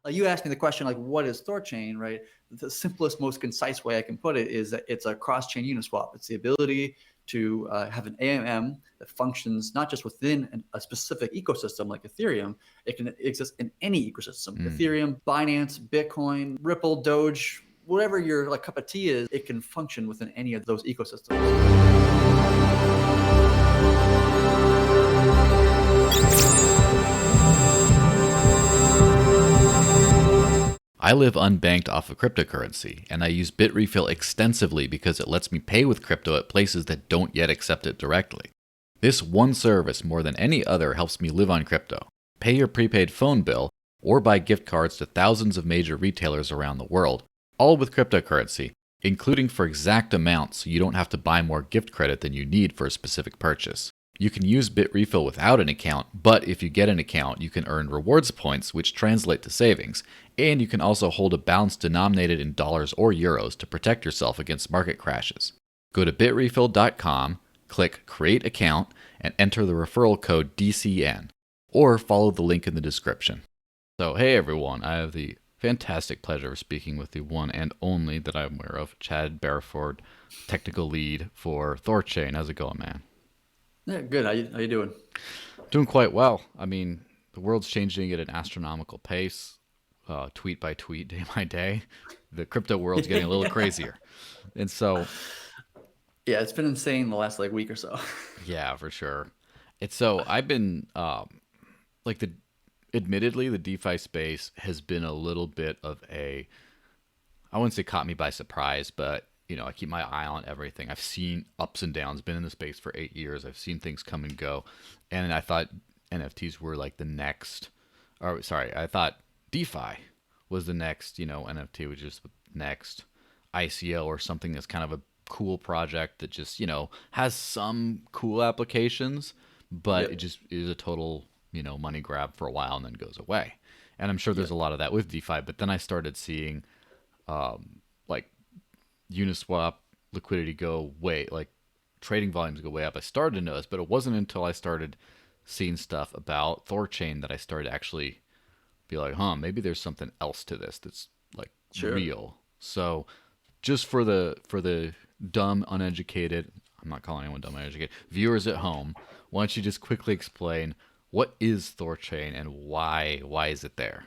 You asked me the question, like, what is THORchain, right? The simplest, most concise way I can put it is that it's a cross-chain Uniswap. It's the ability to have an AMM that functions not just within a specific ecosystem like Ethereum. It can exist in any ecosystem. Ethereum, Binance, Bitcoin, Ripple, Doge, whatever your like cup of tea is, it can function within any of those ecosystems. I live unbanked off of cryptocurrency, and I use Bitrefill extensively because it lets me pay with crypto at places that don't yet accept it directly. This one service, more than any other, helps me live on crypto, pay your prepaid phone bill, or buy gift cards to thousands of major retailers around the world, all with cryptocurrency, including for exact amounts so you don't have to buy more gift credit than you need for a specific purchase. You can use Bitrefill without an account, but if you get an account, you can earn rewards points, which translate to savings, and you can also hold a balance denominated in dollars or euros to protect yourself against market crashes. Go to bitrefill.com, click Create Account, and enter the referral code DCN, or follow the link in the description. So, hey everyone, I have the fantastic pleasure of speaking with the one and only that I'm aware of, Chad Barraford, technical lead for THORchain. How's it going, man? Yeah, good. How you doing? Doing quite well. I mean, the world's changing at an astronomical pace, tweet by tweet, day by day. The crypto world's getting a little crazier. And so, yeah, it's been insane the last like week or so. yeah, for sure. And so I've been, like admittedly, the DeFi space has been a little bit of I wouldn't say caught me by surprise, but I keep my eye on everything. I've seen ups and downs, been in the space for 8 years. I've seen things come and go. And I thought NFTs were like the next, or sorry, I thought DeFi was the next, NFT, which is the next ICO or something that's kind of a cool project that just, has some cool applications, but it just is a total, money grab for a while and then goes away. And I'm sure there's a lot of that with DeFi, but then I started seeing, like Uniswap liquidity go way, like trading volumes go way up. I started to notice, but it wasn't until I started seeing stuff about THORchain that I started to actually be like, maybe there's something else to this that's like real. So just for the dumb, uneducated, I'm not calling anyone dumb, uneducated, viewers at home, why don't you just quickly explain what is THORchain and why is it there?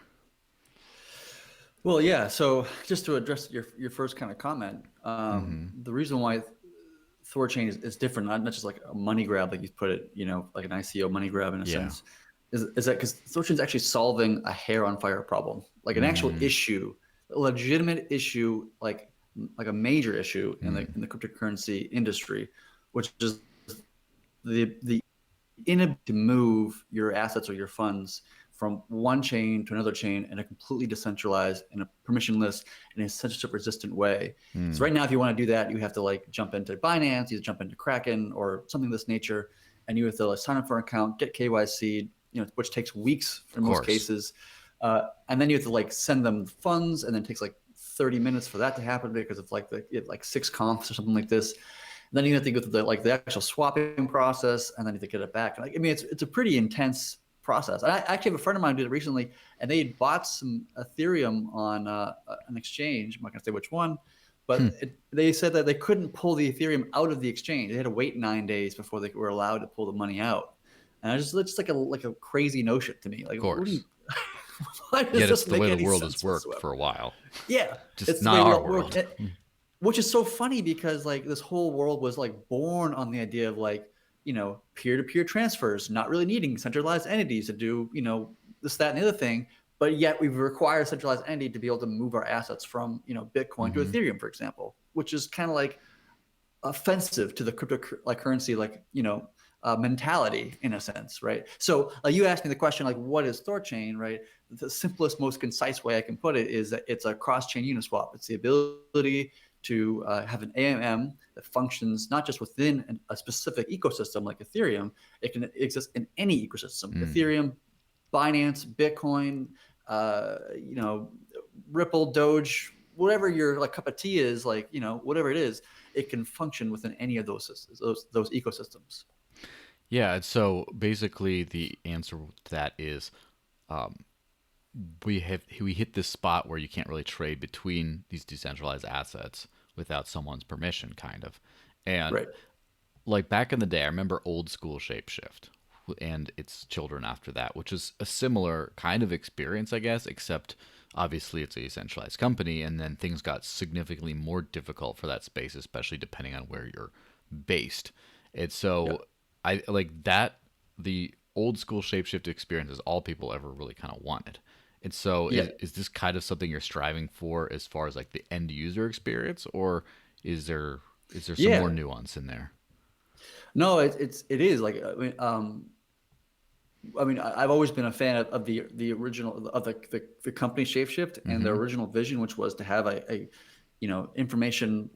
Well, yeah. So just to address your first kind of comment, the reason why THORchain is different, not just like a money grab, like you put it, like an ICO money grab in a sense, is that because THORchain is actually solving a hair on fire problem, like an actual issue, a legitimate issue, like a major issue in the cryptocurrency industry, which is the inability to move your assets or your funds from one chain to another chain in a completely decentralized, in a permissionless, in a censorship resistant way. So right now, if you want to do that, you have to like jump into Binance, you jump into Kraken or something of this nature, and you have to like sign up for an account, get KYC, which takes weeks in most cases. And then you have to like send them funds, and then it takes like 30 minutes for that to happen because of like like 6 comps or something like this. And then you have to go through the actual swapping process, and then you have to get it back. And it's a pretty intense process. I actually have a friend of mine who did it recently, and they had bought some Ethereum on an exchange. I'm not going to say which one, but they said that they couldn't pull the Ethereum out of the exchange. They had to wait 9 days before they were allowed to pull the money out. And it's just like a crazy notion to me. Like, of course. Why does this the way make the world sense has worked whatsoever? for a while. Yeah, just not our world. Which is so funny because like this whole world was like born on the idea of like, peer-to-peer transfers, not really needing centralized entities to do, this, that, and the other thing. But yet we require a centralized entity to be able to move our assets from, Bitcoin to Ethereum, for example, which is kind of like offensive to the cryptocurrency, mentality in a sense, right? So you asked me the question, like, what is THORchain, right? The simplest, most concise way I can put it is that it's a cross-chain Uniswap. It's the ability to have an AMM that functions not just within a specific ecosystem like Ethereum. It can exist in any ecosystem. Ethereum, Binance, Bitcoin, Ripple, Doge, whatever your like cup of tea is, like, whatever it is, it can function within any of those ecosystems. Yeah, so basically the answer to that is we hit this spot where you can't really trade between these decentralized assets without someone's permission, kind of. And Right. like back in the day, I remember old school Shapeshift and its children after that, which is a similar kind of experience, I guess, except obviously it's a decentralized company, and then things got significantly more difficult for that space, especially depending on where you're based. And so I like that the old school Shapeshift experience is all people ever really kind of wanted. And so Yeah. is this kind of something you're striving for as far as like the end user experience, or is there some more Yeah. nuance in there? No, it is like I've always been a fan of the original of the company Shapeshift and their Mm-hmm. original vision, which was to have information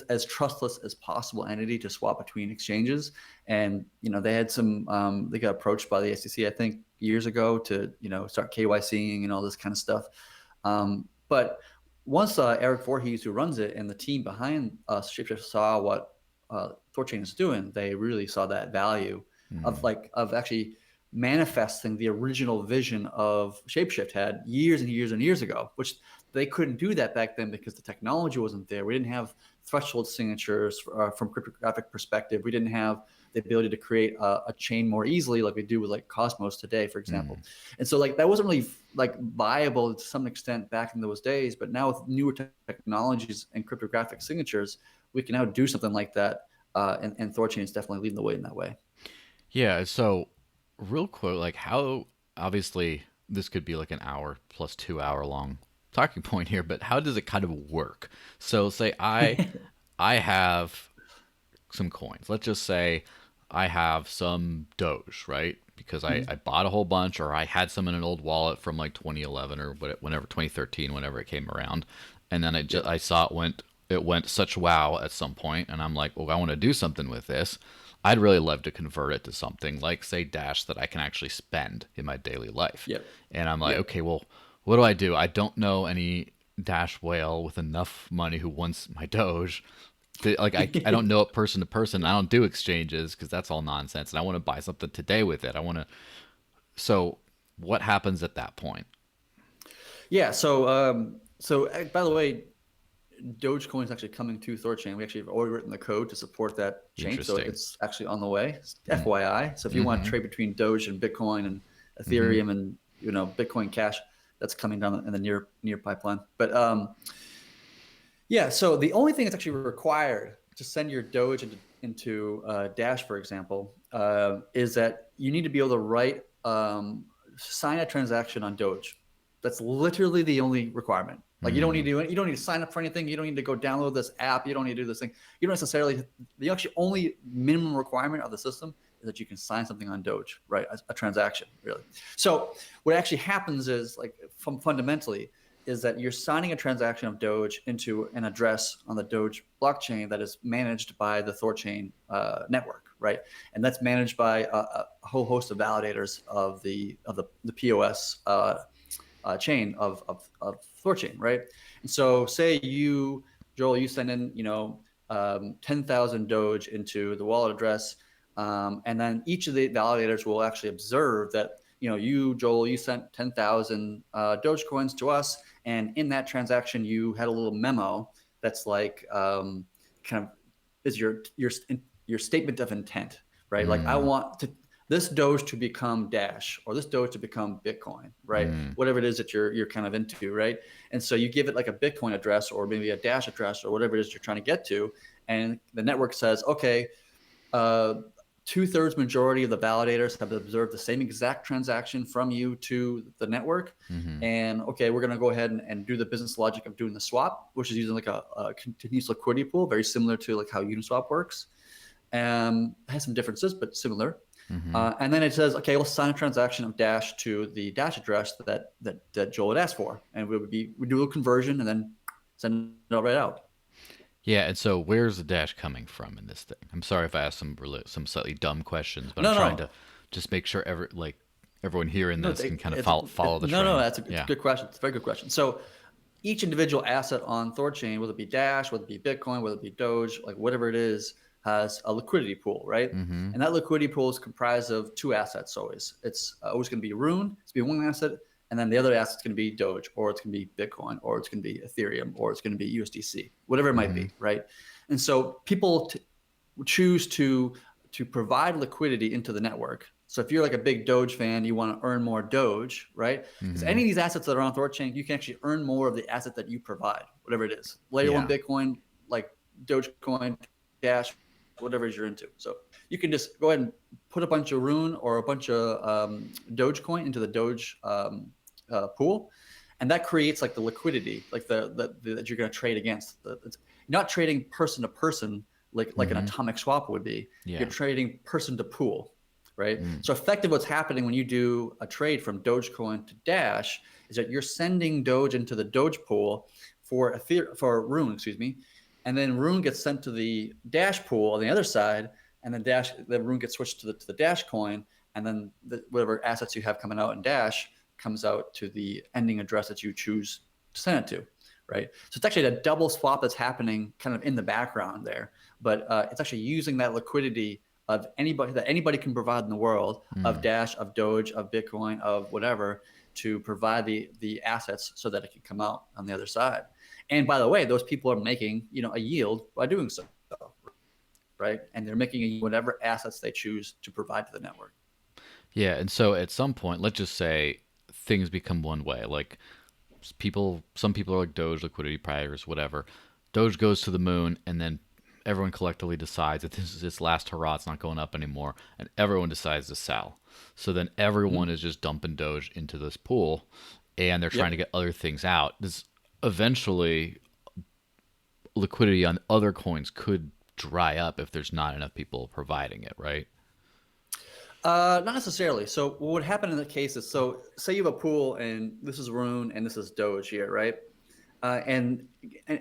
as trustless as possible entity to swap between exchanges. And they had they got approached by the SEC, I think, years ago to start KYCing and all this kind of stuff. But once Eric Voorhees, who runs it, and the team behind Shapeshift saw what THORchain is doing, they really saw that value of actually manifesting the original vision of Shapeshift had years and years and years ago, which they couldn't do that back then because the technology wasn't there. We didn't have threshold signatures from cryptographic perspective. We didn't have the ability to create a chain more easily like we do with like Cosmos today, for example. And so like that wasn't really like viable to some extent back in those days. But now with newer technologies and cryptographic signatures, we can now do something like that. And THORchain is definitely leading the way in that way. Yeah, so real quick, like how obviously this could be like an hour plus 2 hour long talking point here, but how does it kind of work? So say I have some coins. Let's just say I have some Doge, right? Because I bought a whole bunch, or I had some in an old wallet from like 2011 or whenever 2013, whenever it came around, and then I saw it went such wow at some point, and I'm like, well, I want to do something with this. I'd really love to convert it to something like, say, Dash that I can actually spend in my daily life. Yep. And I'm like, Yep. okay, well, what do I do? I don't know any Dash whale with enough money who wants my Doge. Like, I don't know it person to person. I don't do exchanges because that's all nonsense. And I want to buy something today with it. So what happens at that point? Yeah. So by the way, Dogecoin is actually coming to THORchain. We actually have already written the code to support that change, so Interesting. it's actually on the way. FYI. So if you want to trade between Doge and Bitcoin and Mm-hmm. Ethereum and Bitcoin Cash, that's coming down in the near pipeline. But yeah, so the only thing that's actually required to send your Doge into Dash, for example, is that you need to be able to sign a transaction on Doge. That's literally the only requirement. Like you don't need to sign up for anything. You don't need to go download this app. You don't need to do this thing. You don't necessarily. The actually only minimum requirement of the system is that you can sign something on Doge, right? A transaction, really. So what actually happens is fundamentally is that you're signing a transaction of Doge into an address on the Doge blockchain that is managed by the THORchain network, right? And that's managed by a whole host of validators of the POS chain of THORchain, right? And so, say Joel, you send in 10,000 Doge into the wallet address, and then each of the validators will actually observe that Joel, you sent 10,000 Doge coins to us, and in that transaction, you had a little memo that's like kind of is your statement of intent, right? Like I want this Doge to become Dash, or this Doge to become Bitcoin, right? Whatever it is that you're kind of into, right? And so you give it like a Bitcoin address or maybe a Dash address or whatever it is you're trying to get to, and the network says, okay, 2/3 majority of the validators have observed the same exact transaction from you to the network. And okay, we're going to go ahead and do the business logic of doing the swap, which is using like a continuous liquidity pool, very similar to like how Uniswap works. It has some differences, but similar. And then it says, okay, we'll sign a transaction of Dash to the Dash address that Joel had asked for, and we do a little conversion and then send it right out. Yeah, and so where's the Dash coming from in this thing? I'm sorry if I asked some slightly dumb questions, but I'm No, trying no, to just make sure everyone hearing no, this can kind of follow the no, train. that's it's a good question. It's a very good question. So each individual asset on THORchain, whether it be Dash, whether it be Bitcoin, whether it be Doge, like whatever it is, has a liquidity pool, right? And that liquidity pool is comprised of two assets always. It's always going to be RUNE, it's going to be one asset, and then the other asset's going to be Doge, or it's going to be Bitcoin, or it's going to be Ethereum, or it's going to be USDC, whatever it might be, right? And so people choose to provide liquidity into the network. So if you're like a big Doge fan, you want to earn more Doge, right? Because any of these assets that are on THORchain, you can actually earn more of the asset that you provide, whatever it is. Layer 1 Bitcoin, like Dogecoin, Dash, whatever you're into. So you can just go ahead and put a bunch of RUNE or a bunch of Dogecoin into the Doge pool, and that creates like the liquidity, like that you're going to trade against. It's not trading person to person like an atomic swap would be. You're trading person to pool. Right. So effectively what's happening when you do a trade from Dogecoin to Dash is that you're sending Doge into the Doge pool for RUNE, excuse me. And then RUNE gets sent to the Dash pool on the other side, and then the RUNE gets switched to the Dash coin, and then whatever assets you have coming out in Dash comes out to the ending address that you choose to send it to. Right. So it's actually a double swap that's happening kind of in the background there, but it's actually using that liquidity of anybody can provide in the world, of Dash, of Doge, of Bitcoin, of whatever, to provide the assets so that it can come out on the other side. And by the way, those people are making a yield by doing so, right? And they're making whatever assets they choose to provide to the network. Yeah, and so at some point, let's just say things become one way. Like some people are like Doge liquidity providers, whatever. Doge goes to the moon, and then everyone collectively decides that this is its last hurrah, it's not going up anymore, and everyone decides to sell. So then everyone is just dumping Doge into this pool, and they're trying to get other things out. This eventually liquidity on other coins could dry up if there's not enough people providing it, right? Not necessarily. So what would happen in that case is, so say you have a pool, and this is RUNE and this is Doge here, right? And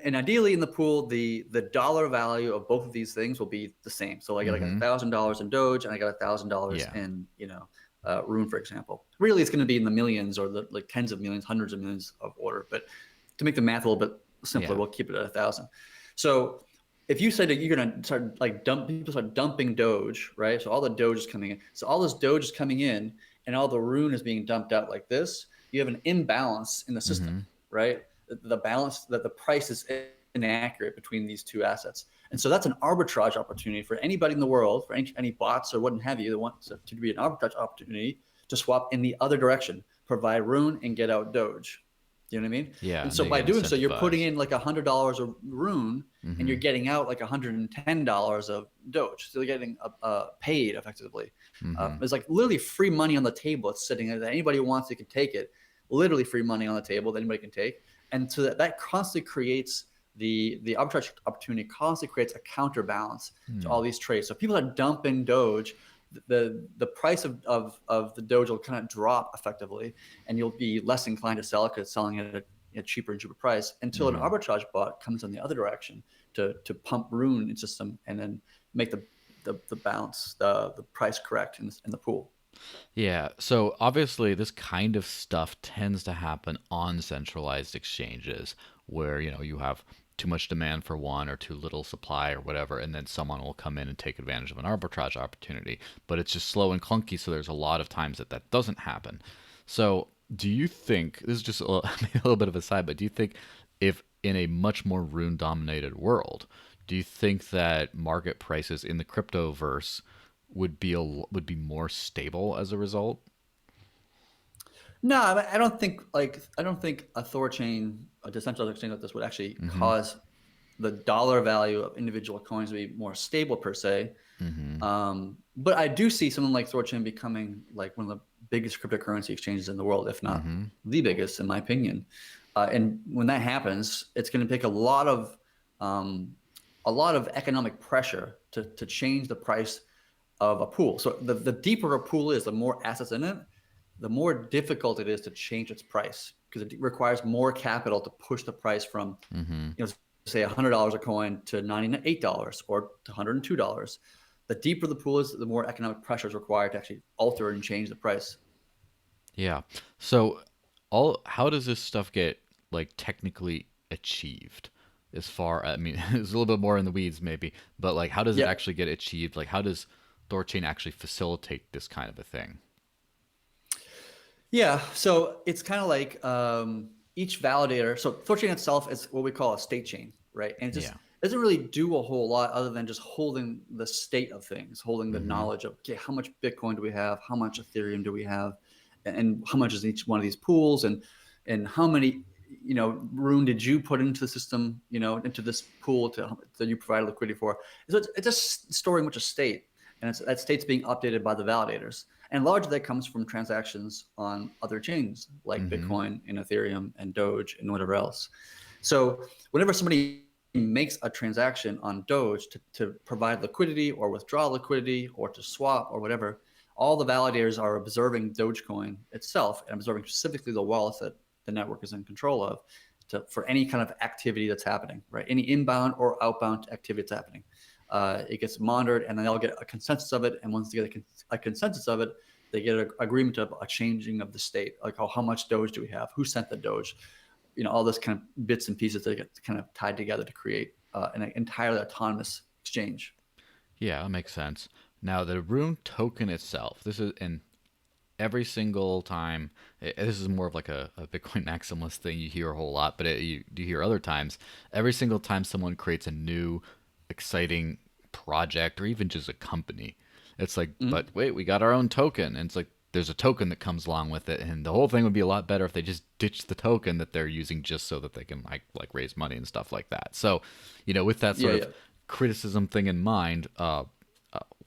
ideally in the pool, the dollar value of both of these things will be the same. So I got like $1,000 in Doge, and I got $1,000 in RUNE, for example. Really, it's going to be in the millions, or like tens of millions, hundreds of millions of order. But to make the math a little bit simpler, we'll keep it at 1,000. So if you say that you're going to start people start dumping Doge, right? So all the Doge is coming in. So all this Doge is coming in, and all the RUNE is being dumped out like this. You have an imbalance in the system, right? The balance, that the price is inaccurate between these two assets. And so that's an arbitrage opportunity for anybody in the world, for any bots or what have you that want to be an arbitrage opportunity to swap in the other direction, provide RUNE and get out Doge. You know what I mean? Yeah. And so by doing so, you're putting in like $100 of RUNE, and you're getting out like $110 of Doge. So you're getting paid effectively. It's like literally free money on the table. It's sitting there that anybody who wants it can take it. Literally free money on the table that anybody can take. And so that constantly creates the arbitrage opportunity, constantly creates a counterbalance to all these trades. So if people are dumping Doge, the price of the Doge will kind of drop effectively, and you'll be less inclined to sell it because it's selling at a cheaper and cheaper price, until an arbitrage bot comes in the other direction to pump RUNE into some, and then make the balance, the price correct in the pool. Yeah, so obviously this kind of stuff tends to happen on centralized exchanges where, you have too much demand for one or too little supply or whatever, and then someone will come in and take advantage of an arbitrage opportunity. But it's just slow and clunky, so there's a lot of times that doesn't happen. So do you think, this is just a little bit of a side, but do you think if in a much more RUNE-dominated world, do you think that market prices in the cryptoverse would be more stable as a result? No, I don't think a THORchain, a decentralized exchange like this, would actually cause the dollar value of individual coins to be more stable per se. But I do see something like THORchain becoming like one of the biggest cryptocurrency exchanges in the world, if not the biggest, in my opinion. And when that happens, it's going to take a lot of economic pressure to change the price of a pool. So the deeper a pool is, the more assets in it, the more difficult it is to change its price, because it requires more capital to push the price from, say $100 a coin to $98 or to $102. The deeper the pool is, the more economic pressure is required to actually alter and change the price. Yeah. So how does this stuff get like technically achieved? As far, I mean, it's a little bit more in the weeds maybe, but like, how does it actually get achieved? Like, how does THORchain actually facilitate this kind of a thing? Yeah, so it's kind of like each validator. So THORchain itself is what we call a state chain, right? And it just Yeah. doesn't really do a whole lot other than just holding the state of things, holding the Mm-hmm. knowledge of, okay, how much Bitcoin do we have? How much Ethereum do we have? And how much is each one of these pools? And how many, Rune did you put into the system, into this pool that you provide liquidity for? So it's just storing much of state. And that state's being updated by the validators. And largely that comes from transactions on other chains like Mm-hmm. Bitcoin and Ethereum and Doge and whatever else. So whenever somebody makes a transaction on Doge to provide liquidity or withdraw liquidity or to swap or whatever, all the validators are observing Dogecoin itself and observing specifically the wallets that the network is in control of for any kind of activity that's happening, right? Any inbound or outbound activity that's happening. It gets monitored, and then they'll get a consensus of it. And once they get a consensus of it, they get an agreement of a changing of the state, like how much Doge do we have, who sent the Doge, all this kind of bits and pieces that get kind of tied together to create an entirely autonomous exchange. Yeah, that makes sense. Now, the Rune token itself, this is in every single time. This is more of like a Bitcoin maximalist thing you hear a whole lot, but you hear other times. Every single time someone creates a new, exciting project or even just a company, it's like, Mm-hmm. but wait, we got our own token, and it's like there's a token that comes along with it, and the whole thing would be a lot better if they just ditched the token that they're using just so that they can like raise money and stuff like that. So, with that Yeah, sort of yeah. criticism thing in mind,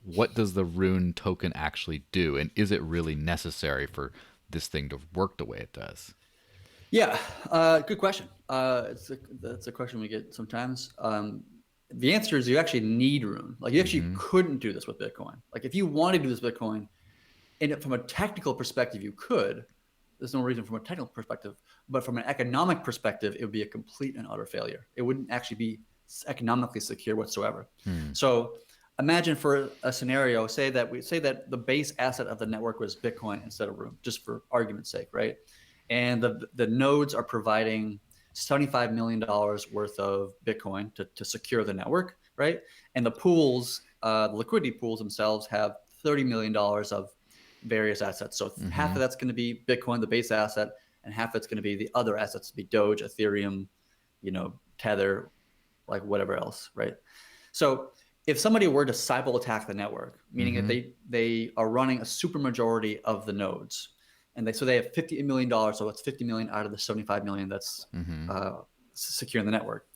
what does the Rune token actually do, and is it really necessary for this thing to work the way it does? Yeah, good question. That's a question we get sometimes. The answer is you actually need Rune. Like you actually Mm-hmm. couldn't do this with Bitcoin. Like if you wanted to do this with Bitcoin, and from a technical perspective, you could. There's no reason from a technical perspective, but from an economic perspective, it would be a complete and utter failure. It wouldn't actually be economically secure whatsoever. Hmm. So imagine for a scenario, say that the base asset of the network was Bitcoin instead of Rune, just for argument's sake, right? And the nodes are providing $75 million worth of Bitcoin to secure the network, right? And the liquidity pools themselves have $30 million of various assets. So half Mm-hmm. of that's going to be Bitcoin, the base asset, and half of it's going to be the other assets, to be Doge, Ethereum, Tether, like whatever else, right? So if somebody were to Sybil attack the network, meaning that Mm-hmm. they are running a super majority of the nodes, and they have $50 million, so it's 50 million out of the 75 million that's Mm-hmm. securing the network.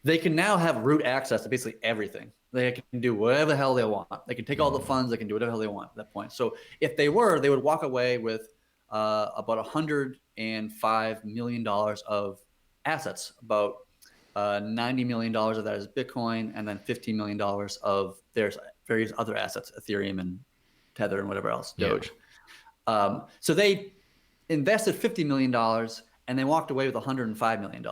They can now have root access to basically everything. They can do whatever the hell they want. They can take all the funds. They can do whatever the hell they want at that point. So if they would walk away with about $105 million of assets. About $90 million of that is Bitcoin, and then $15 million of there's various other assets, Ethereum and Tether and whatever else, Yeah. Doge. So they invested $50 million and they walked away with $105 million.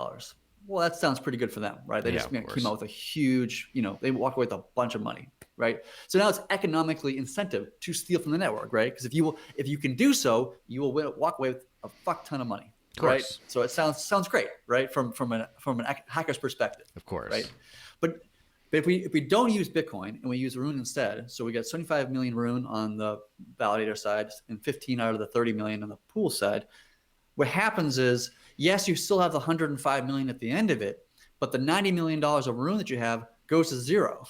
Well, that sounds pretty good for them, right? They Yeah, just of came course. out with a huge, they walked away with a bunch of money, right? So now it's economically incentive to steal from the network, right? Because if you can do so, you will walk away with a fuck ton of money, Of right? course. So it sounds great, right? From an hacker's perspective, Of course. right? But if we don't use Bitcoin and we use Rune instead, so we got 75 million Rune on the validator side and 15 out of the 30 million on the pool side. What happens is, yes, you still have the 105 million at the end of it, but the $90 million of Rune that you have goes to zero,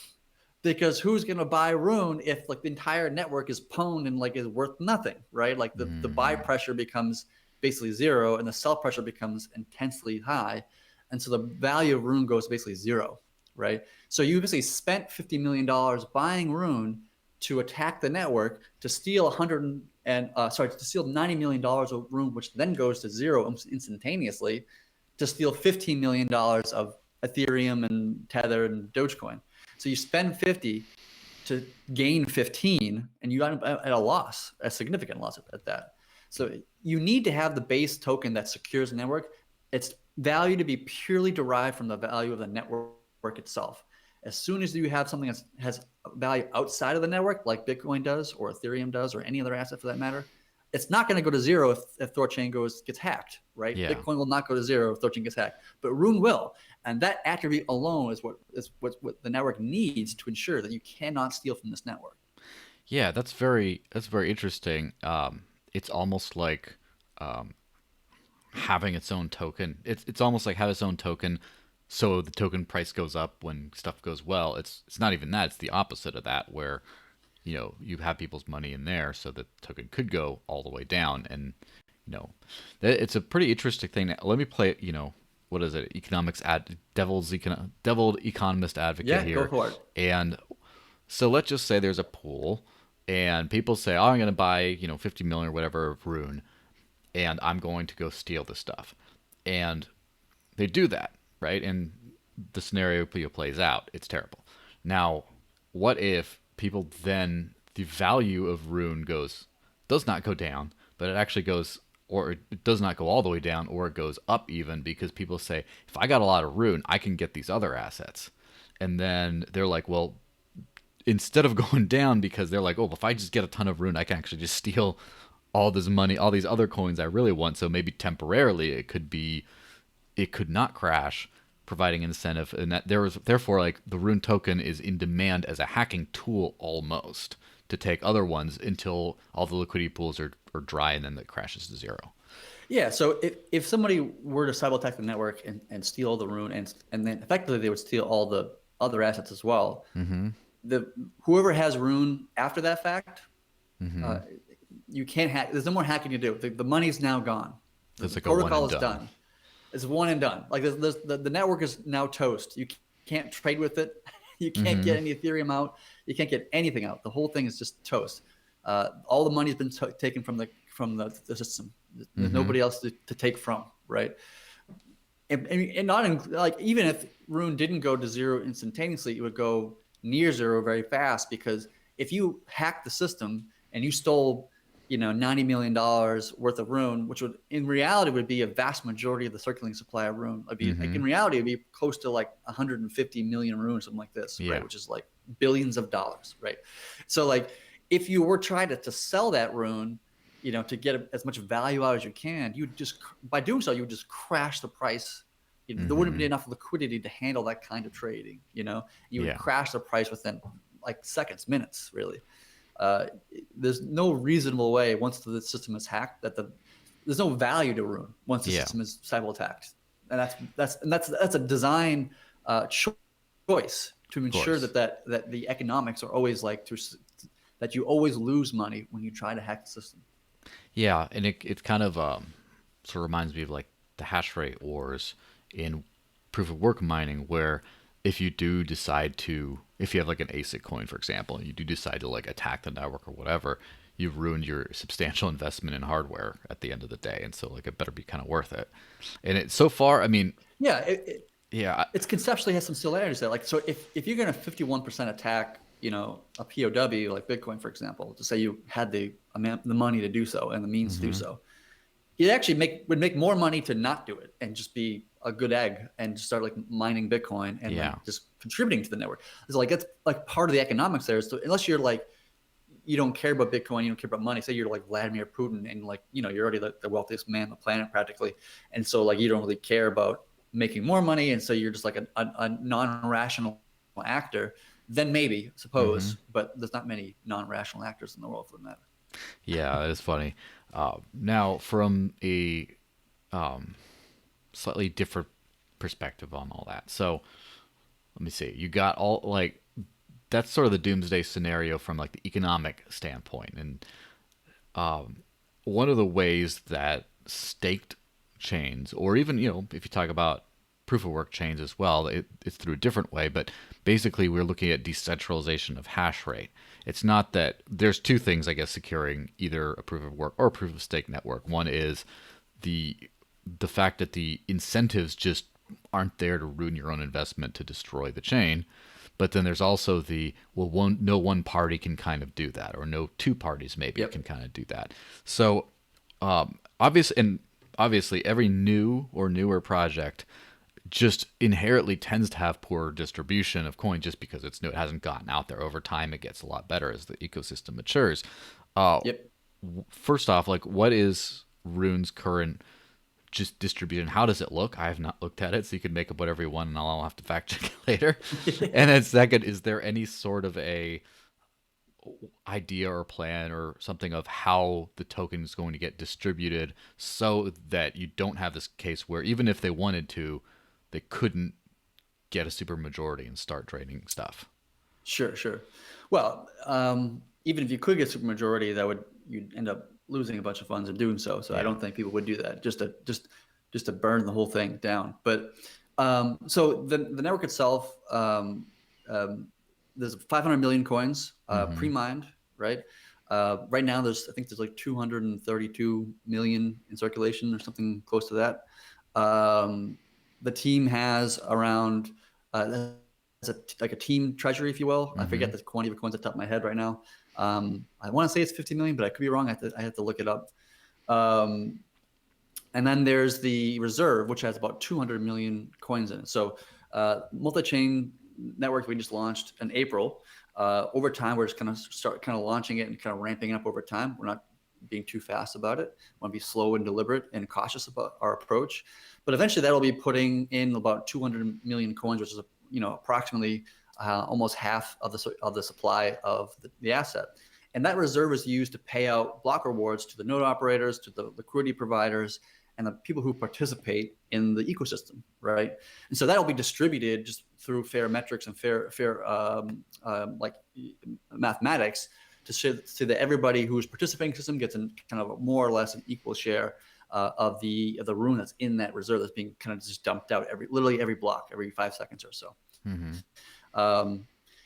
because who's going to buy Rune if like the entire network is pwned and like is worth nothing, right? Like the buy Mm-hmm. pressure becomes basically zero and the sell pressure becomes intensely high, and so the value of Rune goes to basically zero, right? So you basically spent $50 million buying Rune to attack the network, to steal to steal $90 million of Rune, which then goes to zero instantaneously, to steal $15 million of Ethereum and Tether and Dogecoin. So you spend 50 to gain 15, and you got at a loss, a significant loss at that. So you need to have the base token that secures the network. Its value to be purely derived from the value of the network itself. As soon as you have something that has value outside of the network, like Bitcoin does, or Ethereum does, or any other asset for that matter, it's not going to go to zero if THORchain gets hacked, right? Yeah. Bitcoin will not go to zero if THORchain gets hacked, but Rune will, and that attribute alone is what the network needs to ensure that you cannot steal from this network. Yeah, that's very interesting. It's almost like having its own token. It's almost like have its own token, so the token price goes up when stuff goes well. It's not even that. It's the opposite of that, where you have people's money in there, so the token could go all the way down. And it's a pretty interesting thing. Let me play. What is it? Devil's economist advocate here. Go for it. And so let's just say there's a pool, and people say, "Oh, I'm going to buy 50 million or whatever of Rune, and I'm going to go steal the stuff," and they do that, right? And the scenario plays out. It's terrible. Now, what if people then the value of Rune does not go down, but it actually goes, or it does not go all the way down, or it goes up even, because people say, if I got a lot of Rune, I can get these other assets. And then they're like, well, instead of going down, because they're like, oh, if I just get a ton of Rune, I can actually just steal all this money, all these other coins I really want. So maybe temporarily it could not crash, providing incentive. And that therefore, like, the Rune token is in demand as a hacking tool almost to take other ones until all the liquidity pools are dry, and then it crashes to zero. Yeah, so if somebody were to cyber attack the network and steal all the Rune, and then effectively they would steal all the other assets as well, whoever has Rune after that fact, you can't hack. There's no more hacking to do. The money's now gone. It's The like protocol is done. It's one and done. Like the network is now toast. You can't trade with it. You can't get any Ethereum out. You can't get anything out. The whole thing is just toast. All the money's been taken from the system. There's nobody else to take from, right? And not like, even if Rune didn't go to zero instantaneously, it would go near zero very fast, because if you hacked the system and you stole $90 million worth of Rune, which would in reality would be a vast majority of the circulating supply of Rune. It'd be, like, in reality, it'd be close to like 150 million Rune, something like this, right? Which is like billions of dollars, right? So like, if you were trying to sell that Rune, to get as much value out as you can, by doing so, you would just crash the price. There wouldn't be enough liquidity to handle that kind of trading. You would crash the price within like seconds, minutes, really. There's no reasonable way, once the system is hacked, there's no value to Rune once the system is cyber attacked, and that's a design choice to ensure that the economics are always like that you always lose money when you try to hack the system. Yeah, and it kind of sort of reminds me of like the hash rate wars in proof of work mining, where if you have like an ASIC coin, for example, and you do decide to like attack the network or whatever, you've ruined your substantial investment in hardware at the end of the day. And so like, it better be kind of worth it. And it so far, I mean, it's conceptually has some similarities there. Like, so if you're going to 51% attack, a POW like Bitcoin, for example, to say you had the money to do so and the means to do so, you actually would make more money to not do it and just be a good egg and just start like mining Bitcoin and like just contributing to the network. It's like, that's like part of the economics there. So unless you're like, you don't care about Bitcoin, you don't care about money. Say you're like Vladimir Putin, and like, you're already the wealthiest man on the planet practically. And so like, you don't really care about making more money. And so you're just like a non-rational actor. Then maybe, suppose, but there's not many non-rational actors in the world for that matter. Yeah, it's funny. Now, from a slightly different perspective on all that. So, let me see. You got all, like, that's sort of the doomsday scenario from like the economic standpoint. And one of the ways that staked chains, or even, if you talk about proof of work chains as well, it's through a different way, but basically we're looking at decentralization of hash rate. It's not that there's two things, I guess, securing either a proof of work or a proof of stake network. One is the fact that the incentives just aren't there to ruin your own investment to destroy the chain. But then there's also no one party can kind of do that, or no two parties maybe can kind of do that. So obviously every new or newer project just inherently tends to have poor distribution of coin, just because it's new. It hasn't gotten out there. Over time, it gets a lot better as the ecosystem matures. First off, like, what is Rune's current just distribution? How does it look? I have not looked at it, so you can make up whatever you want, and I'll have to fact check it later. And then second, is there any sort of idea or plan or something of how the token is going to get distributed so that you don't have this case where even if they wanted to, they couldn't get a super majority and start trading stuff? Sure. Well, even if you could get supermajority, you'd end up losing a bunch of funds in doing so. So I don't think people would do that just to burn the whole thing down. But so the network itself, there's 500 million coins pre-mined, right? Right now, I think there's like 232 million in circulation or something close to that. The team has around like a team treasury, if you will. I forget the quantity of coins off the top of my head right now. I want to say it's 50 million, but I could be wrong. I have to look it up. And then there's the reserve, which has about 200 million coins in it. So multi-chain network we just launched in April. Over time, we're just going to start kind of launching it and kind of ramping up over time. We're not being too fast about it. We want to be slow and deliberate and cautious about our approach. But eventually that'll be putting in about 200 million coins, which is approximately almost half of the supply of the asset. And that reserve is used to pay out block rewards to the node operators, to the liquidity providers, and the people who participate in the ecosystem, right? And so that'll be distributed just through fair metrics and fair like mathematics to that everybody who's participating in the system gets kind of more or less an equal share of the RUNE that's in that reserve that's being kind of just dumped out literally every block, every 5 seconds or so.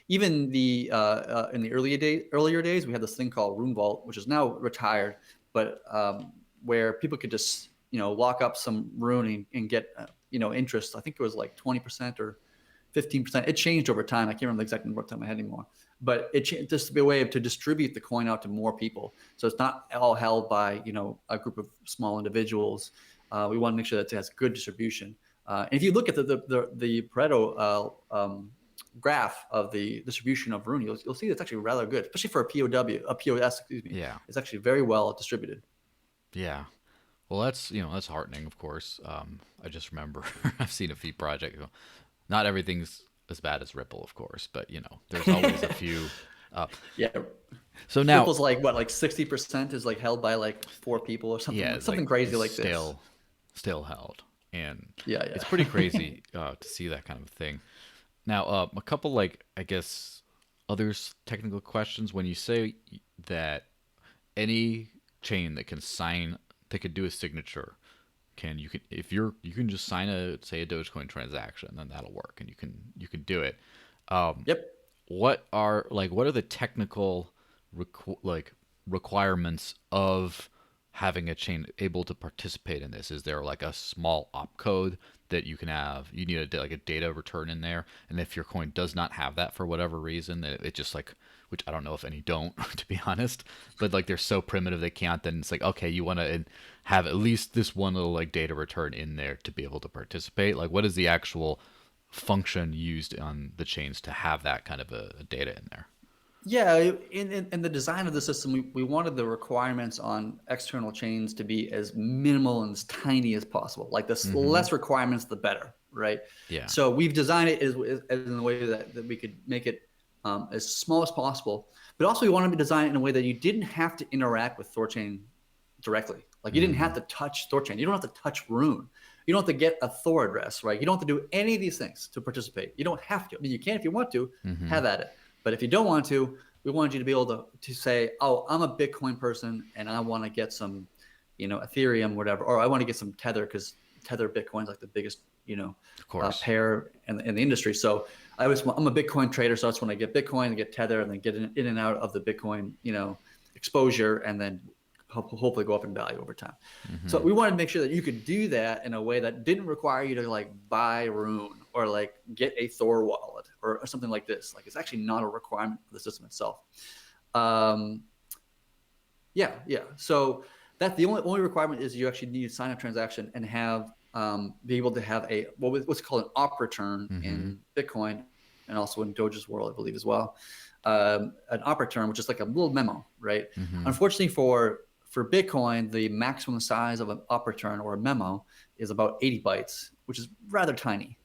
Even in the earlier days, we had this thing called RUNE Vault, which is now retired, but where people could just lock up some RUNE and get interest. I think it was like 20% or 15%. It changed over time. I can't remember the exact number off the top of my head anymore. But it just to be a way to distribute the coin out to more people. So it's not all held by a group of small individuals. We want to make sure that it has good distribution. And if you look at the Pareto graph of the distribution of RUNE, you'll see it's actually rather good, especially for a POS. Excuse me. Yeah, it's actually very well distributed. Yeah. Well, that's heartening, of course. I just remember I've seen a few projects. Not everything's as bad as Ripple, of course, but there's always a few. Yeah. So now Ripple's like what, like 60% is like held by like 4 people or something. yeah, Something like, crazy like still held, and yeah, it's pretty crazy to see that kind of thing. Now, a couple I guess other technical questions. When you say that any chain that could do a signature, you can just sign a Dogecoin transaction, then that'll work, and you can do it. Yep. What are the technical requirements of having a chain able to participate in this? Is there like a small opcode that you can have? You need a data return in there, and if your coin does not have that for whatever reason, it just which I don't know if any don't, to be honest, but they're so primitive they can't, then it's okay, you want to have at least this one little data return in there to be able to participate. What is the actual function used on the chains to have that kind of a data in there? Yeah, in the design of the system, we wanted the requirements on external chains to be as minimal and as tiny as possible. Like the less requirements, the better, right? Yeah. So we've designed it as in a way that we could make it as small as possible, but also we wanted to design it in a way that you didn't have to interact with THORchain directly. Like you didn't have to touch THORchain. You don't have to touch RUNE. You don't have to get a THOR address, right? You don't have to do any of these things to participate. You don't have to. I mean, you can if you want to, have at it. But if you don't want to, we wanted you to be able to say, oh, I'm a Bitcoin person and I want to get some, Ethereum, whatever, or I want to get some Tether because Tether Bitcoin's like the biggest, of course, pair in the industry. So I'm a Bitcoin trader, so that's when I get Bitcoin and get Tether and then get in and out of the Bitcoin, exposure, and then hopefully go up in value over time. So we wanted to make sure that you could do that in a way that didn't require you to buy RUNE or get a THOR wallet or something like this. It's actually not a requirement for the system itself. Yeah. So that's the only requirement is you actually need to sign a transaction and have be able to have what's called an op return in Bitcoin and also in Doge's world, I believe as well. An op return, which is like a little memo, right? Unfortunately for Bitcoin, the maximum size of an op return or a memo is about 80 bytes, which is rather tiny,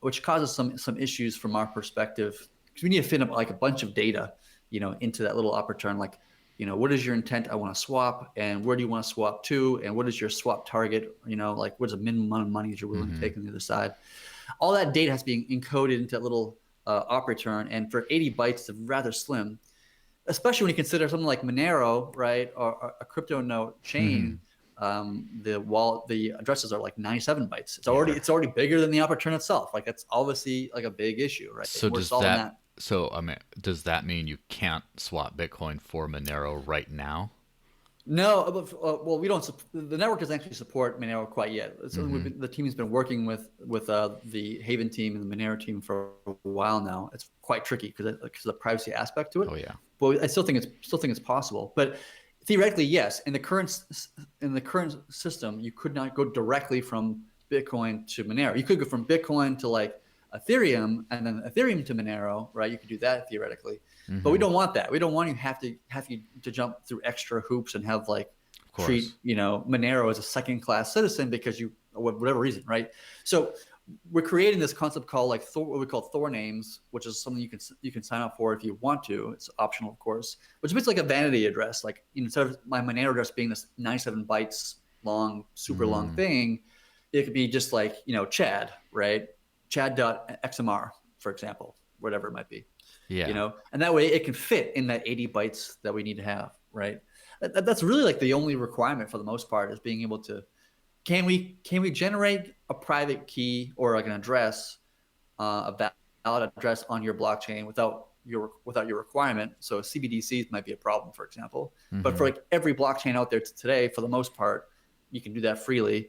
which causes some issues from our perspective because we need to fit up a bunch of data into that little operator, like, what is your intent? I want to swap, and where do you want to swap to, and what is your swap target? Like what's the minimum amount of money that you're willing to take on the other side? All that data has to be encoded into that little operator, and for 80 bytes, it's rather slim, especially when you consider something like Monero, right, or a crypto note chain. The addresses are like 97 bytes. It's already bigger than the operator itself. Like that's obviously like a big issue, right? So We're solving that. So I mean, does that mean you can't swap Bitcoin for Monero right now? No, well, we don't. The network doesn't actually support Monero quite yet. So the team has been working with the Haven team and the Monero team for a while now. It's quite tricky because of the privacy aspect to it. Oh yeah. But I still think it's possible. But theoretically, yes. In the current system, you could not go directly from Bitcoin to Monero. You could go from Bitcoin to like Ethereum and then Ethereum to Monero, right? You could do that theoretically, but we don't want that. We don't want you to jump through extra hoops and have like treat Monero as a second-class citizen because you, whatever reason, right? So we're creating this concept called like what we call THOR names, which is something you can sign up for if you want to. It's optional, of course, which is basically like a vanity address. Like instead of my Monero address being this 97 bytes long, super long thing, it could be just like Chad, right? Chad.xmr, for example, whatever it might be. Yeah. And that way it can fit in that 80 bytes that we need to have, right? That's really like the only requirement for the most part, is being able to, can we generate a private key or like an address, a valid address on your blockchain without your requirement? So CBDCs might be a problem, for example, but for like every blockchain out there today, for the most part, you can do that freely.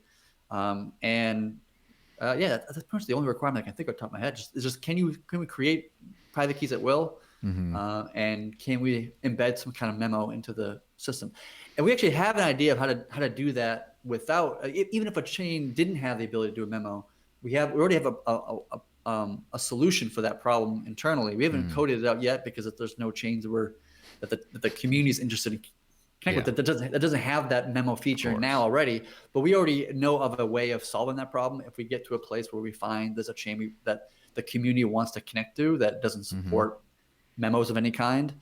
That's pretty much the only requirement I can think of off the top of my head. Can we create private keys at will? And can we embed some kind of memo into the system? And we actually have an idea of how to do that without, even if a chain didn't have the ability to do a memo, we already have a solution for that problem internally. We haven't coded it out yet because there's no chains that the community is interested in connect with that doesn't have that memo feature now already, but we already know of a way of solving that problem. If we get to a place where we find there's a chain that the community wants to connect to that doesn't support memos of any kind,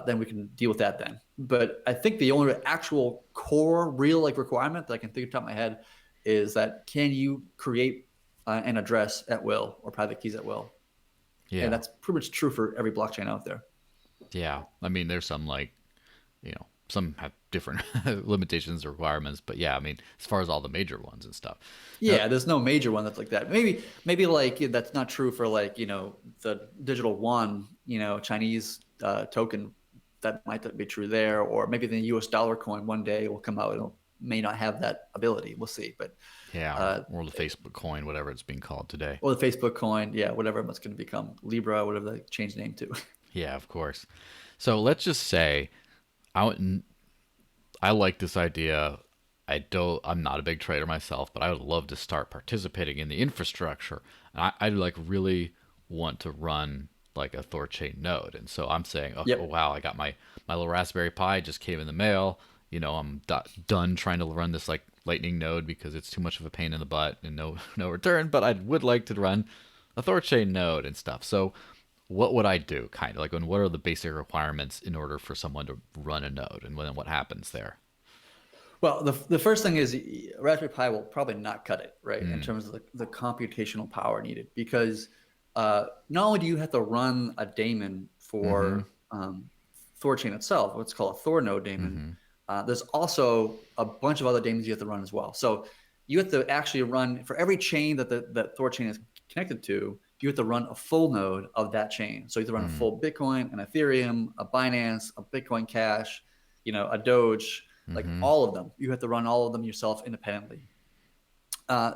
then we can deal with that then. But I think the only actual core real requirement that I can think of the top of my head is that, can you create an address at will or private keys at will? Yeah. And that's pretty much true for every blockchain out there. Yeah. I mean, there's some some have different limitations or requirements, but yeah, I mean, as far as all the major ones and stuff. Yeah, there's no major one that's like that. Maybe like that's not true for like, the digital yuan, Chinese token. That might be true there, or maybe the US dollar coin one day will come out and may not have that ability. We'll see. But or the Facebook coin, whatever it's being called today. Or the Facebook coin, whatever it's going to become, Libra, whatever they change the name to. Yeah, of course. So let's just say I like this idea. I'm not a big trader myself, but I would love to start participating in the infrastructure. And I really want to run like a THORchain node. And so I'm saying, oh wow, I got my little Raspberry Pi, just came in the mail. I'm done trying to run this like Lightning node because it's too much of a pain in the butt and no return. But I would like to run a THORchain node and stuff. So what would I do, kind of like, and what are the basic requirements in order for someone to run a node, and then what happens there? Well, the first thing is Raspberry Pi will probably not cut it, right, in terms of the computational power needed, because not only do you have to run a daemon for THORchain itself, what's called a THOR node daemon, there's also a bunch of other daemons you have to run as well. So you have to actually run, for every chain that that THORchain is connected to, you have to run a full node of that chain. So you have to run a full Bitcoin, an Ethereum, a Binance, a Bitcoin Cash, a Doge, like all of them. You have to run all of them yourself independently.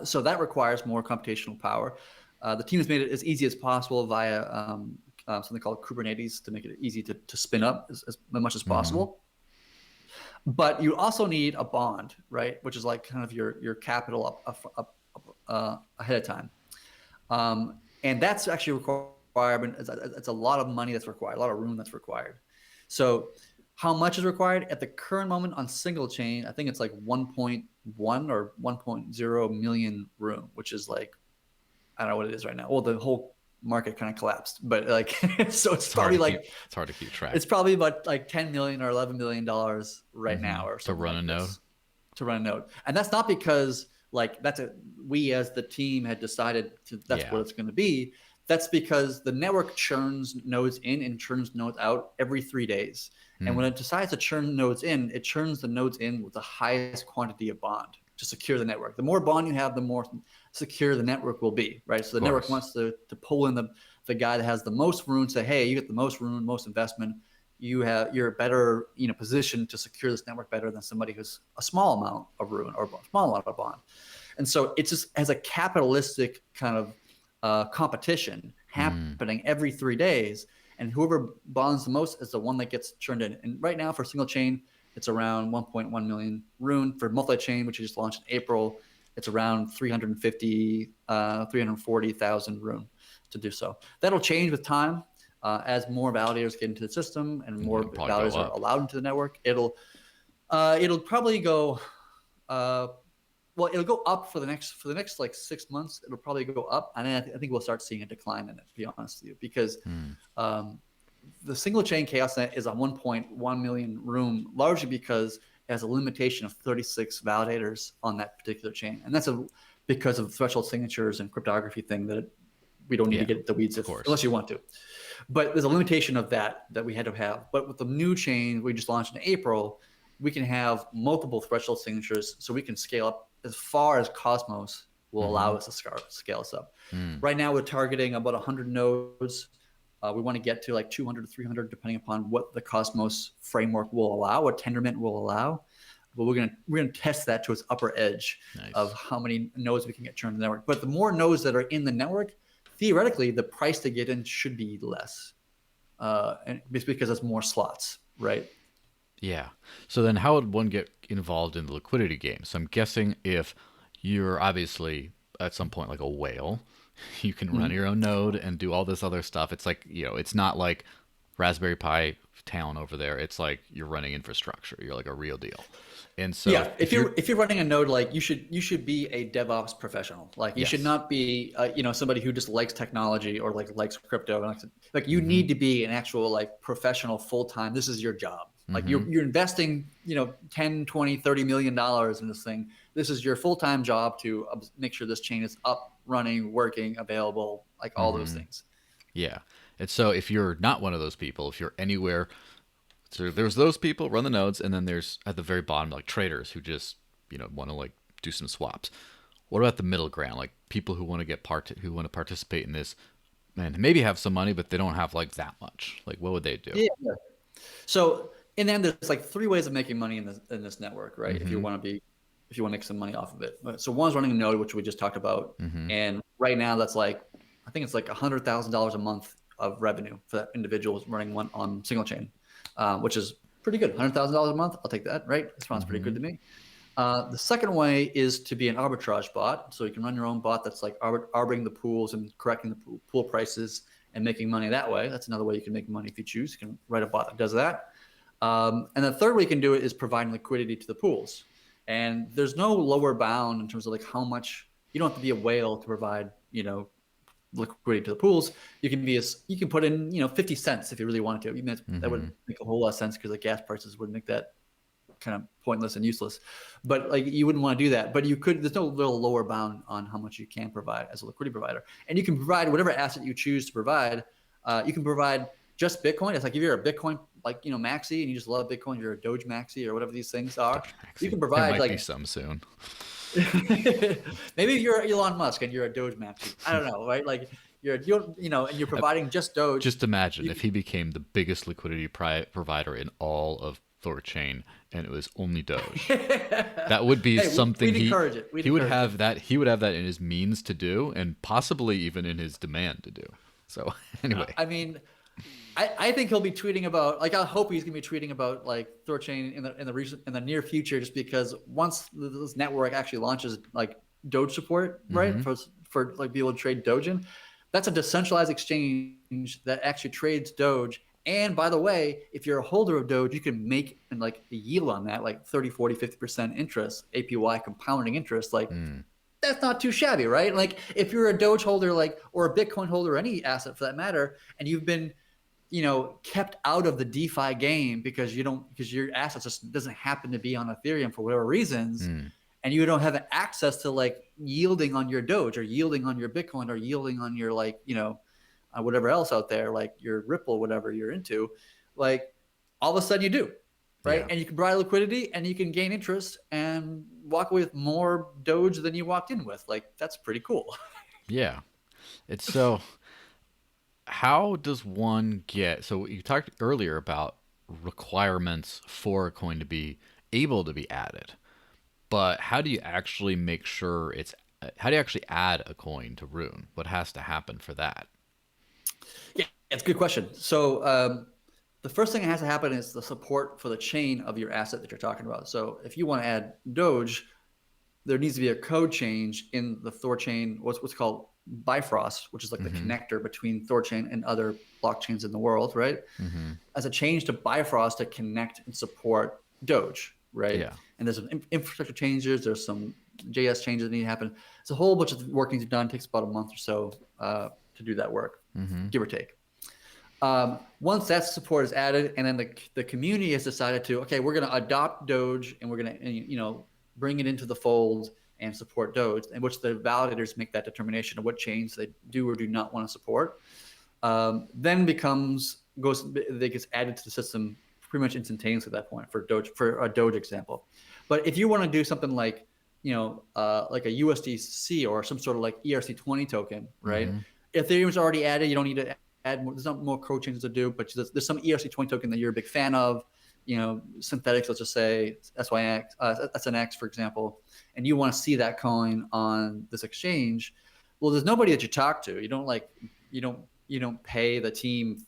So that requires more computational power. The team has made it as easy as possible via something called Kubernetes to make it easy to spin up as much as possible. But you also need a bond, right? Which is like kind of your capital up ahead of time. And that's actually requirement. It's a lot of money that's required, a lot of RUNE that's required. So how much is required at the current moment on single chain? I think it's like 1.1 or 1.0 million RUNE, which is like, I don't know what it is right now. Well, the whole market kind of collapsed. But like, so it's hard probably to like keep, it's hard to keep track. it's probably about like 10 million or 11 million dollars right now or To something run like a node. this, to run a node. And that's not because like we as the team had decided that's what it's going to be. That's because the network churns nodes in and churns nodes out every 3 days. And when it decides to churn nodes in, it churns the nodes in with the highest quantity of bond to secure the network. The more bond you have, the more secure the network will be, right? So the network wants to pull in the guy that has the most RUNE, say, hey, you get the most RUNE, most investment. You're better, positioned to secure this network better than somebody who's a small amount of RUNE or a small amount of bond. And so it just has a capitalistic kind of competition happening every 3 days. And whoever bonds the most is the one that gets churned in. And right now for single chain, it's around 1.1 million RUNE. For multi-chain, which we just launched in April, it's around 340,000 RUNE to do so. That'll change with time as more validators get into the system and more validators are allowed into the network. It'll probably go it'll go up for the next like 6 months. It'll probably go up, and then I think we'll start seeing a decline in it, to be honest with you, because the single chain chaos net is a 1.1 million RUNE, largely because it has a limitation of 36 validators on that particular chain, and that's because of threshold signatures and cryptography thing that we don't need to get into the weeds unless you want to. But there's a limitation of that we had to have. But with the new chain we just launched in April, we can have multiple threshold signatures, so we can scale up as far as Cosmos will allow us to scale us up. Right now we're targeting about 100 nodes. We want to get to like 200 to 300, depending upon what the Cosmos framework will allow, what Tendermint will allow. But we're gonna test that to its upper edge of how many nodes we can get turned in the network. But the more nodes that are in the network, theoretically, the price to get in should be less, and it's because there's more slots, right? Yeah. So then how would one get involved in the liquidity game? So I'm guessing if you're obviously at some point like a whale, you can run your own node and do all this other stuff. It's like, it's not like Raspberry Pi town over there. It's like you're running infrastructure. You're like a real deal. And so if you're running a node, like you should be a DevOps professional. Like you should not be somebody who just likes technology or likes crypto. Like you need to be an actual like professional full-time. This is your job. Like you're investing, 10, 20, 30 million dollars in this thing. This is your full-time job to make sure this chain is up, running, working, available, like all those things. Yeah. And so if you're not one of those people, if you're anywhere, so there's those people run the nodes, and then there's at the very bottom like traders who just want to like do some swaps. What about the middle ground, like people who want to participate in this and maybe have some money, but they don't have like that much? Like what would they do? Yeah. So in the end, there's like 3 ways of making money in this network, right? If you want to make some money off of it. So one's running a node, which we just talked about, and right now that's like I think it's like $100,000 a month of revenue for that individual running one on single chain. Which is pretty good. $100,000 a month, I'll take that, right? It sounds pretty good to me. The second way is to be an arbitrage bot. So you can run your own bot that's like arbitrating the pools and correcting the pool prices and making money that way. That's another way you can make money if you choose. You can write a bot that does that. And the third way you can do it is providing liquidity to the pools. And there's no lower bound in terms of like how much. You don't have to be a whale to provide, liquidity to the pools. You can put in 50 cents if you really wanted to. Even that would make a whole lot of sense because the gas prices would make that kind of pointless and useless. But like you wouldn't want to do that. But you could. There's no real lower bound on how much you can provide as a liquidity provider, and you can provide whatever asset you choose to provide. You can provide just Bitcoin. It's like if you're a Bitcoin maxi and you just love Bitcoin, you're a Doge maxi or whatever these things are. You can provide there might be some soon. Maybe you're Elon Musk and you're a Doge maxi. I don't know, right? Like and you're providing just Doge. Just imagine if he became the biggest liquidity provider in all of THORchain and it was only Doge. That would be something we'd encourage it. He would have that in his means to do, and possibly even in his demand to do. So anyway, I mean, I think he'll be tweeting about, like, I hope he's gonna be tweeting about like THORchain in the near future, just because once this network actually launches like Doge support, right, for like be able to trade Doge in, that's a decentralized exchange that actually trades Doge. And by the way, if you're a holder of Doge, you can make like a yield on that, like 30, 40, 50% interest, APY compounding interest. Like that's not too shabby, right? Like if you're a Doge holder, like, or a Bitcoin holder, or any asset for that matter, and you've been, kept out of the DeFi game because your asset just doesn't happen to be on Ethereum for whatever reasons, and you don't have access to like yielding on your Doge or yielding on your Bitcoin or yielding on your like, whatever else out there, like your Ripple, whatever you're into, like all of a sudden you do, right? Yeah. And you can provide liquidity and you can gain interest and walk away with more Doge than you walked in with. Like that's pretty cool. Yeah. It's so how does one get, so you talked earlier about requirements for a coin to be able to be added, but how do you actually make sure how do you actually add a coin to Rune? What has to happen for that? Yeah, it's a good question. So the first thing that has to happen is the support for the chain of your asset that you're talking about. So if you want to add Doge, there needs to be a code change in the THORchain, what's called Bifrost, which is like the connector between THORchain and other blockchains in the world, right? As a change to Bifrost to connect and support Doge, right? Yeah. And there's some infrastructure changes, there's some JS changes that need to happen. It's a whole bunch of work needs to be done. It takes about a month or so to do that work, give or take. Once that support is added, and then the community has decided to, okay, we're going to adopt Doge and we're going to, bring it into the fold and support Doge, in which the validators make that determination of what chains they do or do not want to support. Then they gets added to the system pretty much instantaneously at that point for a Doge example. But if you want to do something like, like a USDC or some sort of like ERC20 token, right? Ethereum's already added. You don't need to add more. There's not more code changes to do, but there's some ERC20 token that you're a big fan of, synthetics, let's just say SNX, for example, and you want to see that coin on this exchange. Well, there's nobody that you talk to. You don't pay the team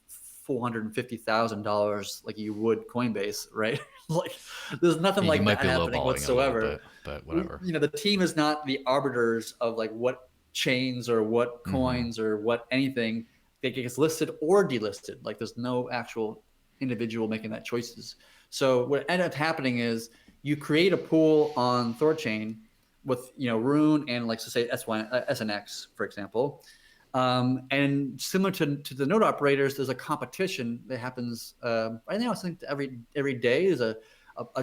$450,000 like you would Coinbase, right? Like there's nothing like that happening whatsoever. But whatever. The team is not the arbiters of like what chains or what coins or what anything that gets listed or delisted. Like there's no actual individual making that choices. So what ended up happening is you create a pool on THORchain with Rune and like, so say SNX, for example. And similar to the node operators, there's a competition that happens right now. I think every day is a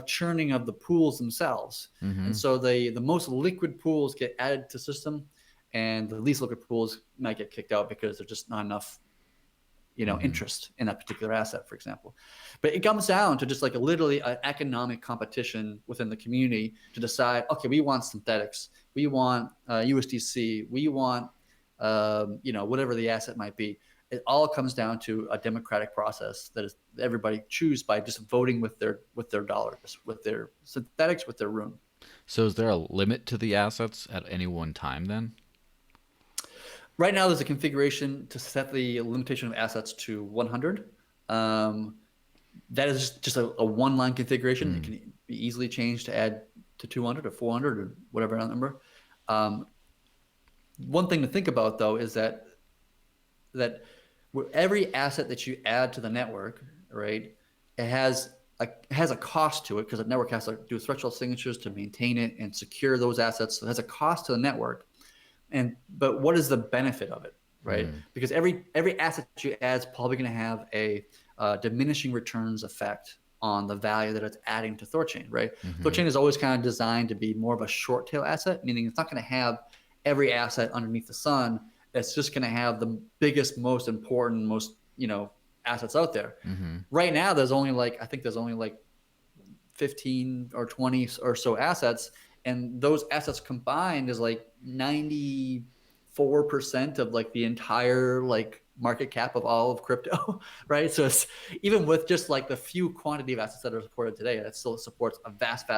churning of the pools themselves. And so the most liquid pools get added to the system, and the least liquid pools might get kicked out because there's just not enough interest in that particular asset, for example. But it comes down to just like literally an economic competition within the community to decide, okay, we want synthetics, we want USDC, we want whatever the asset might be. It all comes down to a democratic process that is everybody choose by just voting with their dollars, with their synthetics, with their Rune. So is there a limit to the assets at any one time then? Right now, there's a configuration to set the limitation of assets to 100. That is just a one-line configuration. It can be easily changed to add to 200 or 400 or whatever number. One thing to think about, though, is that every asset that you add to the network, right, it has a cost to it because the network has to do threshold signatures to maintain it and secure those assets. So it has a cost to the network. But what is the benefit of it, right? Because every asset that you add is probably going to have a diminishing returns effect on the value that it's adding to THORchain, right? THORchain is always kind of designed to be more of a short tail asset, meaning it's not going to have every asset underneath the sun. It's just going to have the biggest, most important, most assets out there. Right now, there's only like 15 or 20 or so assets. And those assets combined is like 94% of like the entire like market cap of all of crypto, right? So it's even with just like the few quantity of assets that are supported today, that still supports a vast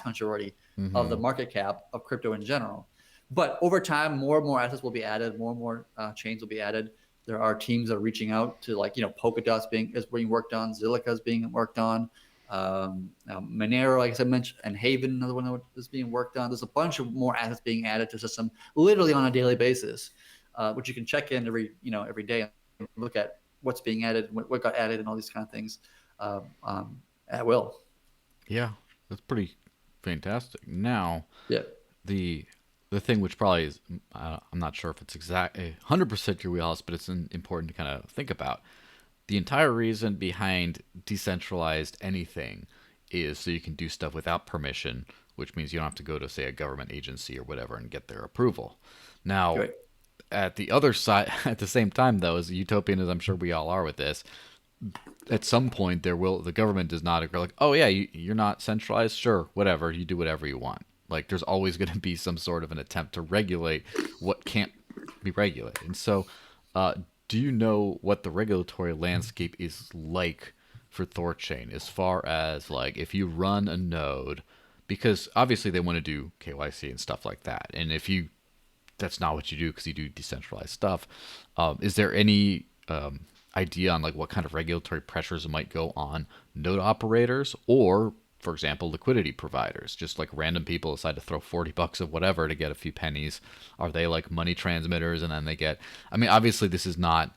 majority of the market cap of crypto in general. But over time, more and more assets will be added, more and more chains will be added. There are teams that are reaching out to like, Polkadot's is being worked on, Zilliqa is being worked on. Monero, like I said, mentioned, and Haven, another one that is being worked on. There's a bunch of more assets being added to the system, literally on a daily basis, which you can check in every day and look at what's being added, what got added, and all these kind of things at will. Yeah, that's pretty fantastic. Now, yeah, the thing which probably is, I'm not sure if it's exactly 100% your wheelhouse, but it's important to kind of think about. The entire reason behind decentralized anything is so you can do stuff without permission, which means you don't have to go to, say, a government agency or whatever and get their approval. Now, Right. at the other side, at the same time, though, as utopian as I'm sure we all are with this, at some point the government does not agree. Like, oh yeah, you're not centralized, sure, whatever, you do whatever you want. Like, there's always going to be some sort of an attempt to regulate what can't be regulated. And so, do you know what the regulatory landscape is like for THORchain as far as, like, if you run a node, because obviously they want to do KYC and stuff like that, and if you that's not what you do because you do decentralized stuff. Is there any idea on like what kind of regulatory pressures might go on node operators or, for example, liquidity providers? Just like random people decide to throw $40 of whatever to get a few pennies. Are they like money transmitters and then they get? I mean, obviously this is not.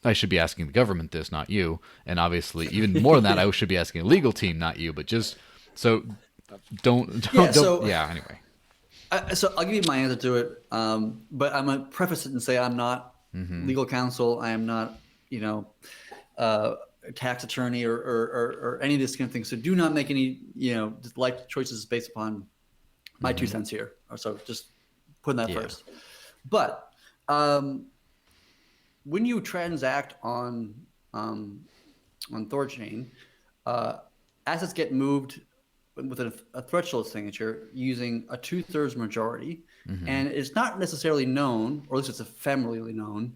I should be asking the government this, not you. And obviously, even more than that, I should be asking a legal team, not you. But just so don't. Yeah. Anyway. So I'll give you my answer to it, but I'm gonna preface it and say I'm not legal counsel. I am not, a tax attorney or any of this kind of thing. So do not make any, life choices based upon my 2 cents here. So just putting that first. But when you transact on THORchain, assets get moved with a threshold signature using a 2/3 majority, and it's not necessarily known, or at least it's ephemerally known,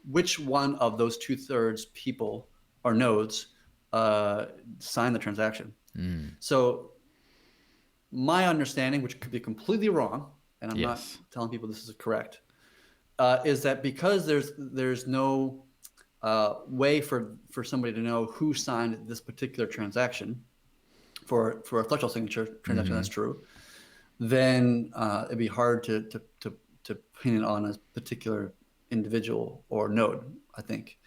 which one of those 2/3 people or nodes signed the transaction. So my understanding, which could be completely wrong, and I'm not telling people this is correct, is that because there's no way for somebody to know who signed this particular transaction, for a threshold signature transaction, that's true, then it'd be hard to pin it on a particular individual or node, I think.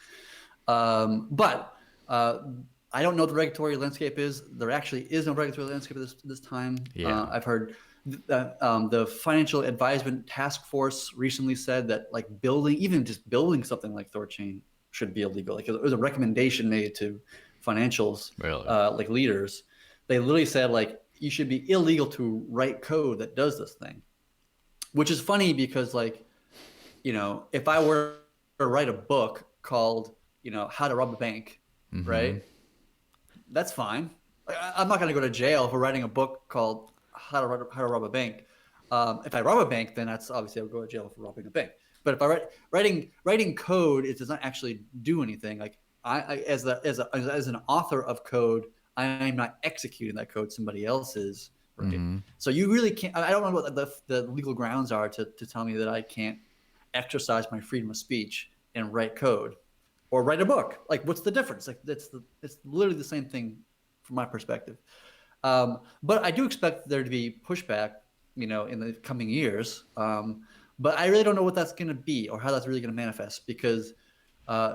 But I don't know what the regulatory landscape is. There actually is no regulatory landscape at this time. I've heard that the Financial Advisement Task Force recently said that even just building something like THORchain should be illegal. Like, it was a recommendation made to financials, like leaders. They literally said, like, you should be illegal to write code that does this thing, which is funny because, like, if I were to write a book called, How to Rob a Bank, right? That's fine. I'm not going to go to jail for writing a book called How to Rob a Bank. If I rob a bank, then that's obviously I'll go to jail for robbing a bank. But if I writing code, it does not actually do anything. Like, I as an author of code, I'm not executing that code. Somebody else is, right? So you really can't. I don't know what the legal grounds are to tell me that I can't exercise my freedom of speech and write code or write a book. Like, what's the difference? Like, it's literally the same thing from my perspective. But I do expect there to be pushback, in the coming years. But I really don't know what that's going to be or how that's really going to manifest, because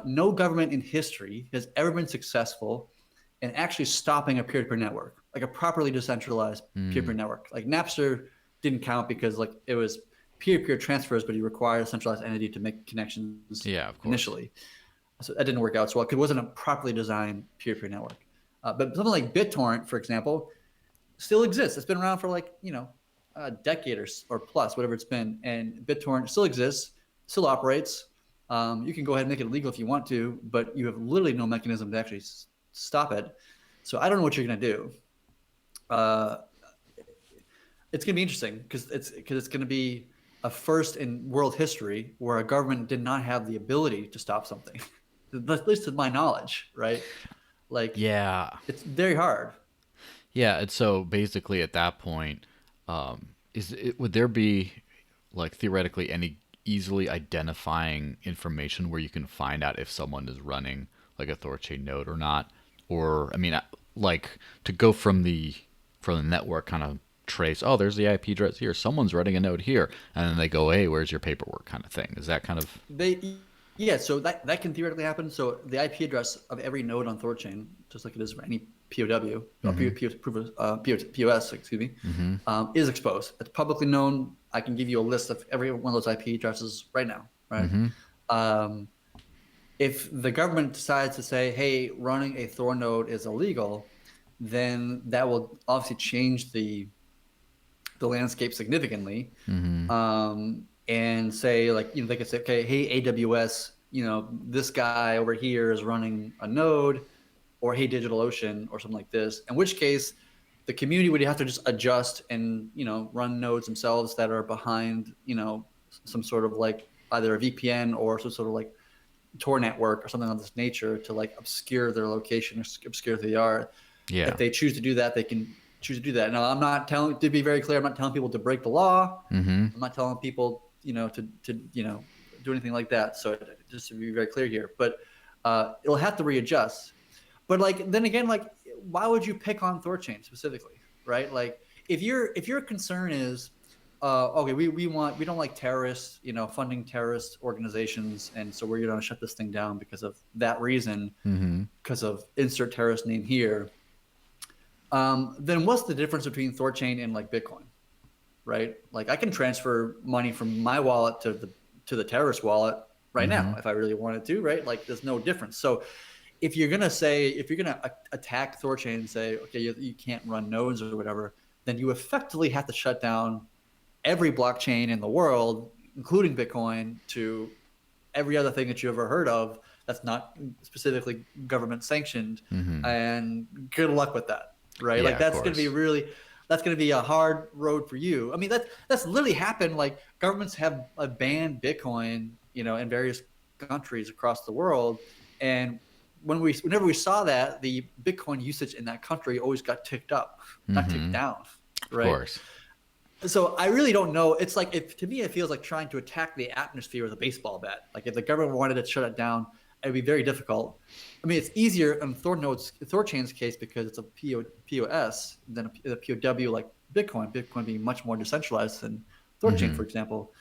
no government in history has ever been successful in actually stopping a peer-to-peer network, like a properly decentralized peer-to-peer network. Like, Napster didn't count because, like, it was peer-to-peer transfers, but you required a centralized entity to make connections initially. So that didn't work out so well because it wasn't a properly designed peer-to-peer network. But something like BitTorrent, for example, still exists. It's been around for a decade or plus, whatever it's been. And BitTorrent still exists, still operates. You can go ahead and make it illegal if you want to, but you have literally no mechanism to actually stop it. So I don't know what you're going to do. It's going to be interesting because it's going to be a first in world history where a government did not have the ability to stop something, at least to my knowledge, right? Like, it's very hard. Yeah, and so basically at that point, would there be, like, theoretically any easily identifying information where you can find out if someone is running like a THORchain node or not? Or, I mean, like, to go from the network kind of trace, oh, there's the IP address here, someone's running a node here, and then they go, hey, where's your paperwork, kind of thing. Is that kind of Yeah, so that can theoretically happen. So the IP address of every node on THORchain, just like it is for any POW, or POS, excuse me, is exposed. It's publicly known. I can give you a list of every one of those IP addresses right now, right? Um, if the government decides to say, hey, running a THOR node is illegal, then that will obviously change the landscape significantly. And say, like, they could say, okay, hey, AWS, this guy over here is running a node, or hey, DigitalOcean, or something like this, in which case the community would have to just adjust and, run nodes themselves that are behind, some sort of like either a VPN or some sort of like Tor network or something of this nature to like obscure their location or obscure who they are. Yeah. If they choose to do that, they can choose to do that. Now, I'm not telling, to be very clear, I'm not telling people to break the law. I'm not telling people, to do anything like that. So just to be very clear here, but it'll have to readjust. But like, then again, like, why would you pick on THORchain specifically, right? Like, if your concern is, okay, we don't like terrorists, funding terrorist organizations, and so we're going to shut this thing down because of that reason, because of insert terrorist name here. Then what's the difference between THORchain and like Bitcoin, right? Like, I can transfer money from my wallet to the terrorist wallet right now if I really wanted to, right? Like, there's no difference. So if you're gonna attack THORchain and say, okay, you can't run nodes or whatever, then you effectively have to shut down every blockchain in the world, including Bitcoin, to every other thing that you ever heard of that's not specifically government sanctioned. And good luck with that, right? Yeah, like, that's going to be a hard road for you. I mean, that's literally happened. Like, governments have banned Bitcoin, in various countries across the world. And whenever we saw that, the Bitcoin usage in that country always got ticked up, not ticked down, right? Of course. So I really don't know. It's like, to me, it feels like trying to attack the atmosphere with a baseball bat. Like, if the government wanted to shut it down, it'd be very difficult. I mean, it's easier in THORchain's case because it's a POS than a POW like Bitcoin. Bitcoin being much more decentralized than THORchain, for example.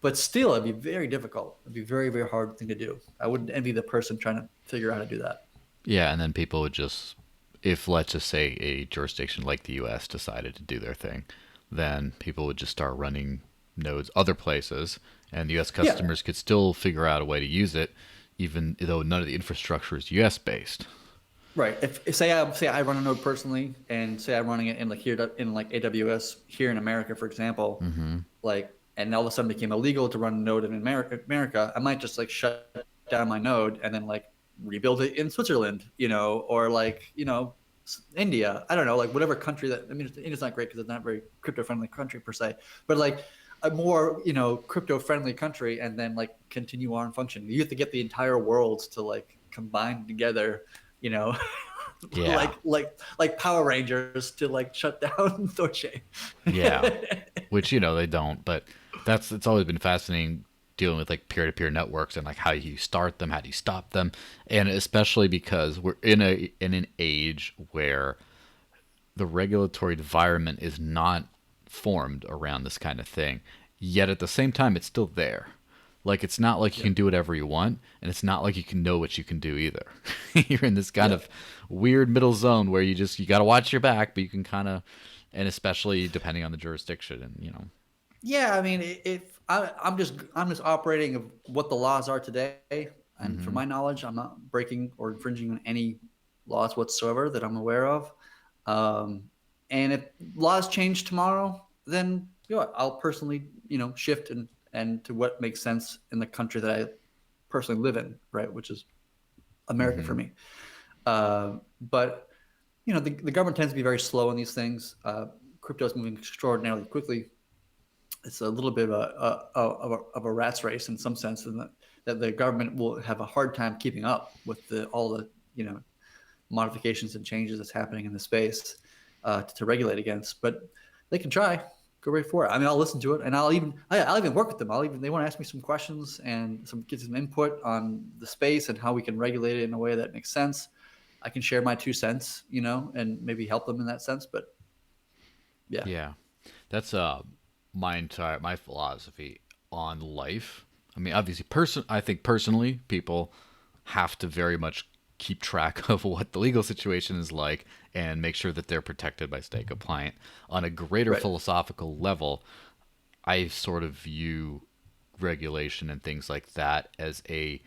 But still, it'd be very difficult. It'd be a very, very hard thing to do. I wouldn't envy the person trying to figure out how to do that. Yeah, and then people would just, if let's just say a jurisdiction like the U.S. decided to do their thing, then people would just start running nodes other places, and the U.S. customers could still figure out a way to use it, even though none of the infrastructure is U.S. based. Right. If say I run a node personally, and say I'm running it in like here in like AWS here in America, for example, like, and all of a sudden became illegal to run a node in America, I might just like shut down my node and then like rebuild it in Switzerland, or like, India. I don't know, like whatever country that, I mean, India's not great because it's not a very crypto friendly country per se, but like a more, crypto friendly country, and then like continue on functioning. You have to get the entire world to like combine together, like Power Rangers to like shut down THORchain. Yeah, which they don't, but it's always been fascinating dealing with like peer-to-peer networks and like how you start them, how do you stop them, and especially because we're in an age where the regulatory environment is not formed around this kind of thing, yet at the same time it's still there. Like, it's not like you can do whatever you want, and it's not like you can know what you can do either. You're in this kind of weird middle zone where you got to watch your back, but you can kind of, and especially depending on the jurisdiction, and Yeah, I mean, if I'm just operating of what the laws are today, and from my knowledge, I'm not breaking or infringing on any laws whatsoever that I'm aware of. And if laws change tomorrow, then I'll personally shift and to what makes sense in the country that I personally live in, right, which is America for me. But the government tends to be very slow on these things. Crypto is moving extraordinarily quickly. It's a little bit of a rat's race in some sense, and that the government will have a hard time keeping up with all the modifications and changes that's happening in the space to regulate against. But they can try. Go right for it. I mean, I'll listen to it, and I'll even work with them. They want to ask me some questions and get some input on the space and how we can regulate it in a way that makes sense. I can share my 2 cents, and maybe help them in that sense. But yeah, that's my philosophy on life. I mean, obviously, I think personally, people have to very much keep track of what the legal situation is like and make sure that they're protected by stay compliant. On a greater Right. philosophical level, I sort of view regulation and things like that as a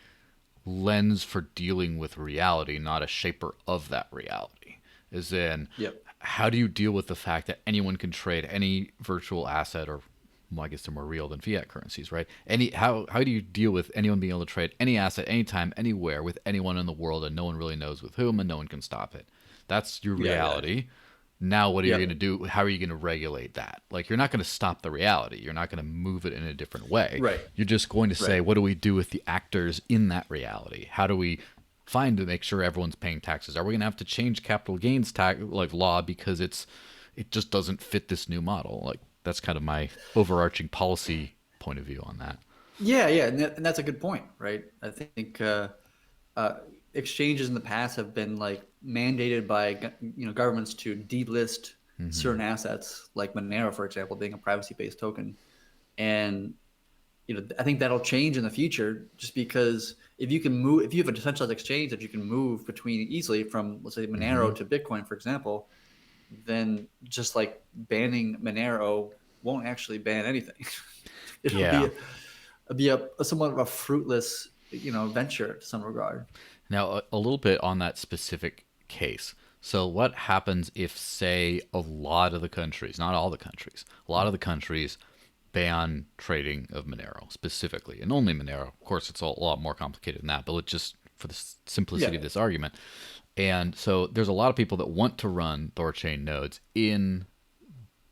lens for dealing with reality, not a shaper of that reality. As in, Yep. how do you deal with the fact that anyone can trade any virtual asset, or well, I guess they're more real than fiat currencies, right? How do you deal with anyone being able to trade any asset, anytime, anywhere, with anyone in the world, and no one really knows with whom, and no one can stop it? That's your Yeah. Yeah. reality. Now, what are you going to Yep. do? How are you going to regulate that? Like, you're not going to stop the reality. You're not going to move it in a different way. Right. You're just going to say, Right. what do we do with the actors in that reality? How do we find to make sure everyone's paying taxes? Are we going to have to change capital gains tax like law because it just doesn't fit this new model? Like, that's kind of my overarching policy point of view on that. Yeah. Yeah. And that's a good point, right? I think uh, exchanges in the past have been like mandated by governments to delist Hmm. certain assets, like Monero, for example, being a privacy-based token. And I think that'll change in the future, just because if you have a decentralized exchange that you can move between easily from, let's say, Hmm. Monero to Bitcoin, for example, then just like banning Monero won't actually ban anything. It'll be Yeah. a somewhat of a fruitless, venture to some regard. Now, a little bit on that specific case. So, what happens if, say, a lot of the countries, not all the countries, a lot of the countries ban trading of Monero specifically, and only Monero? Of course, it's a lot more complicated than that, but let's just, for the Yeah. simplicity of this argument. And so, there's a lot of people that want to run THORchain nodes in,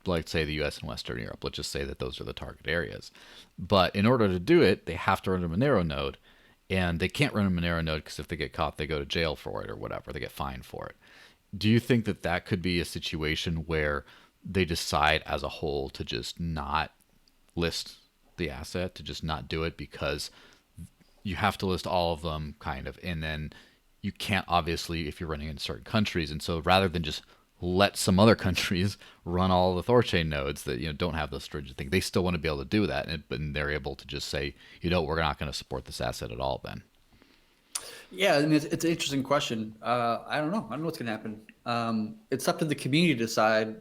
like, say, the US and Western Europe. Let's just say that those are the target areas. But in order to do it, they have to run a Monero node. And they can't run a Monero node because if they get caught, they go to jail for it or whatever. They get fined for it. Do you think that that could be a situation where they decide as a whole to just not list the asset, to just not do it because you have to list all of them, kind of, and then you can't, obviously, if you're running in certain countries, and so rather than just let some other countries run all the THORchain nodes that don't have those stringent things, they still want to be able to do that, and they're able to just say, we're not going to support this asset at all. Then, Yeah, I mean, it's an interesting question. I don't know. I don't know what's going to happen. It's up to the community to decide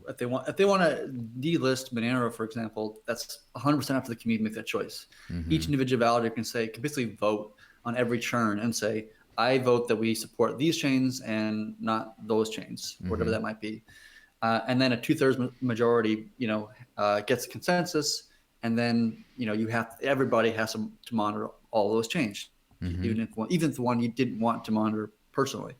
if they want to delist Monero, for example. That's 100% up to the community to make that choice. mm-hmm. Each individual validator can basically vote on every churn and say, I vote that we support these chains and not those chains, whatever Mm-hmm. that might be. And then a 2/3 majority, gets consensus, and then everybody has to monitor all those changes, Mm-hmm. even if the one you didn't want to monitor personally.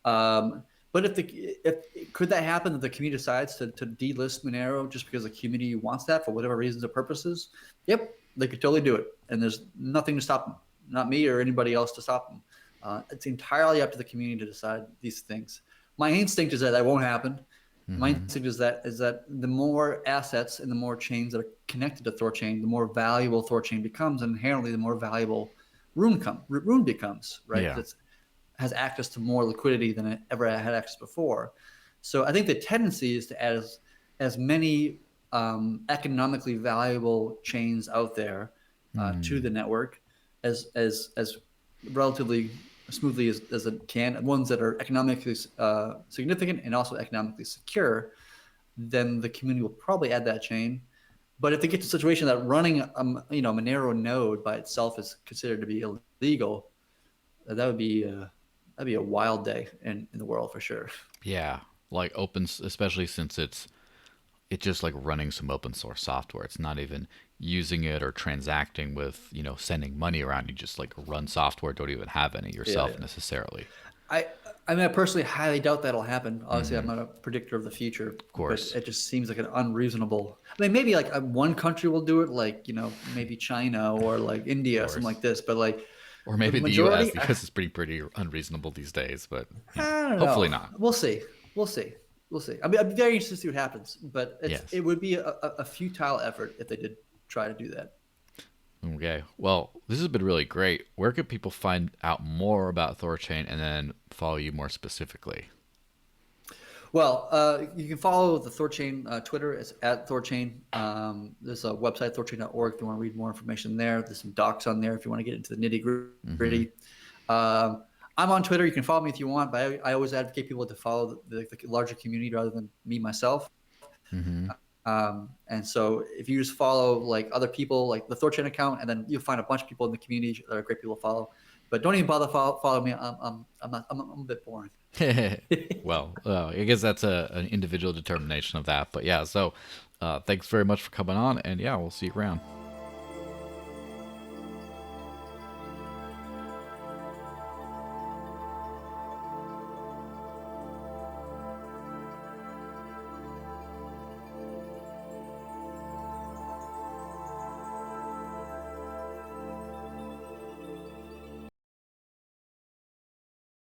But if could that happen, that the community decides to delist Monero just because the community wants that for whatever reasons or purposes? Yep, they could totally do it, and there's nothing to stop them, not me or anybody else to stop them. It's entirely up to the community to decide these things. My instinct is that won't happen. My Mm-hmm. instinct is that the more assets and the more chains that are connected to THORchain, the more valuable THORchain becomes, and inherently the more valuable RUNE becomes, right? Yeah. That has access to more liquidity than it ever had access before. So I think the tendency is to add as many economically valuable chains out there to Mm. the network as relatively smoothly as it can, ones that are economically significant and also economically secure. Then the community will probably add that chain. But if they get to a situation that running Monero node by itself is considered to be illegal, that would be that'd be a wild day in the world for sure. Yeah. Like especially since it's just like running some open source software. It's not even using it or transacting with, sending money around. You just like run software, don't even have any Yeah, yourself yeah. necessarily. I I mean, I personally highly doubt that'll happen. Obviously, I'm Mm-hmm. not a predictor of the future, Of but course. it just seems like an unreasonable. I mean, maybe like one country will do it, like maybe China or like Of India, something course. like this. But like Or the maybe the US majority, because it's pretty unreasonable these days, but I don't hopefully know. not. We'll see. We'll see. We'll see. I mean, I'm very interested to see what happens, but Yes. it would be a futile effort if they did try to do that. Okay. Well, this has been really great. Where could people find out more about THORchain and then follow you more specifically? Well, you can follow the THORchain Twitter. It's at THORchain. There's a website, THORchain.org, if you want to read more information there. There's some docs on there if you want to get into the nitty gritty. I'm on Twitter. You can follow me if you want, but I always advocate people to follow the larger community rather than me myself. And so if you just follow like other people, like the THORchain account, and then you'll find a bunch of people in the community that are great people to follow. But don't even bother follow me. I'm a bit boring. Well, I guess that's an individual determination of that. But yeah, so thanks very much for coming on, and yeah, we'll see you around.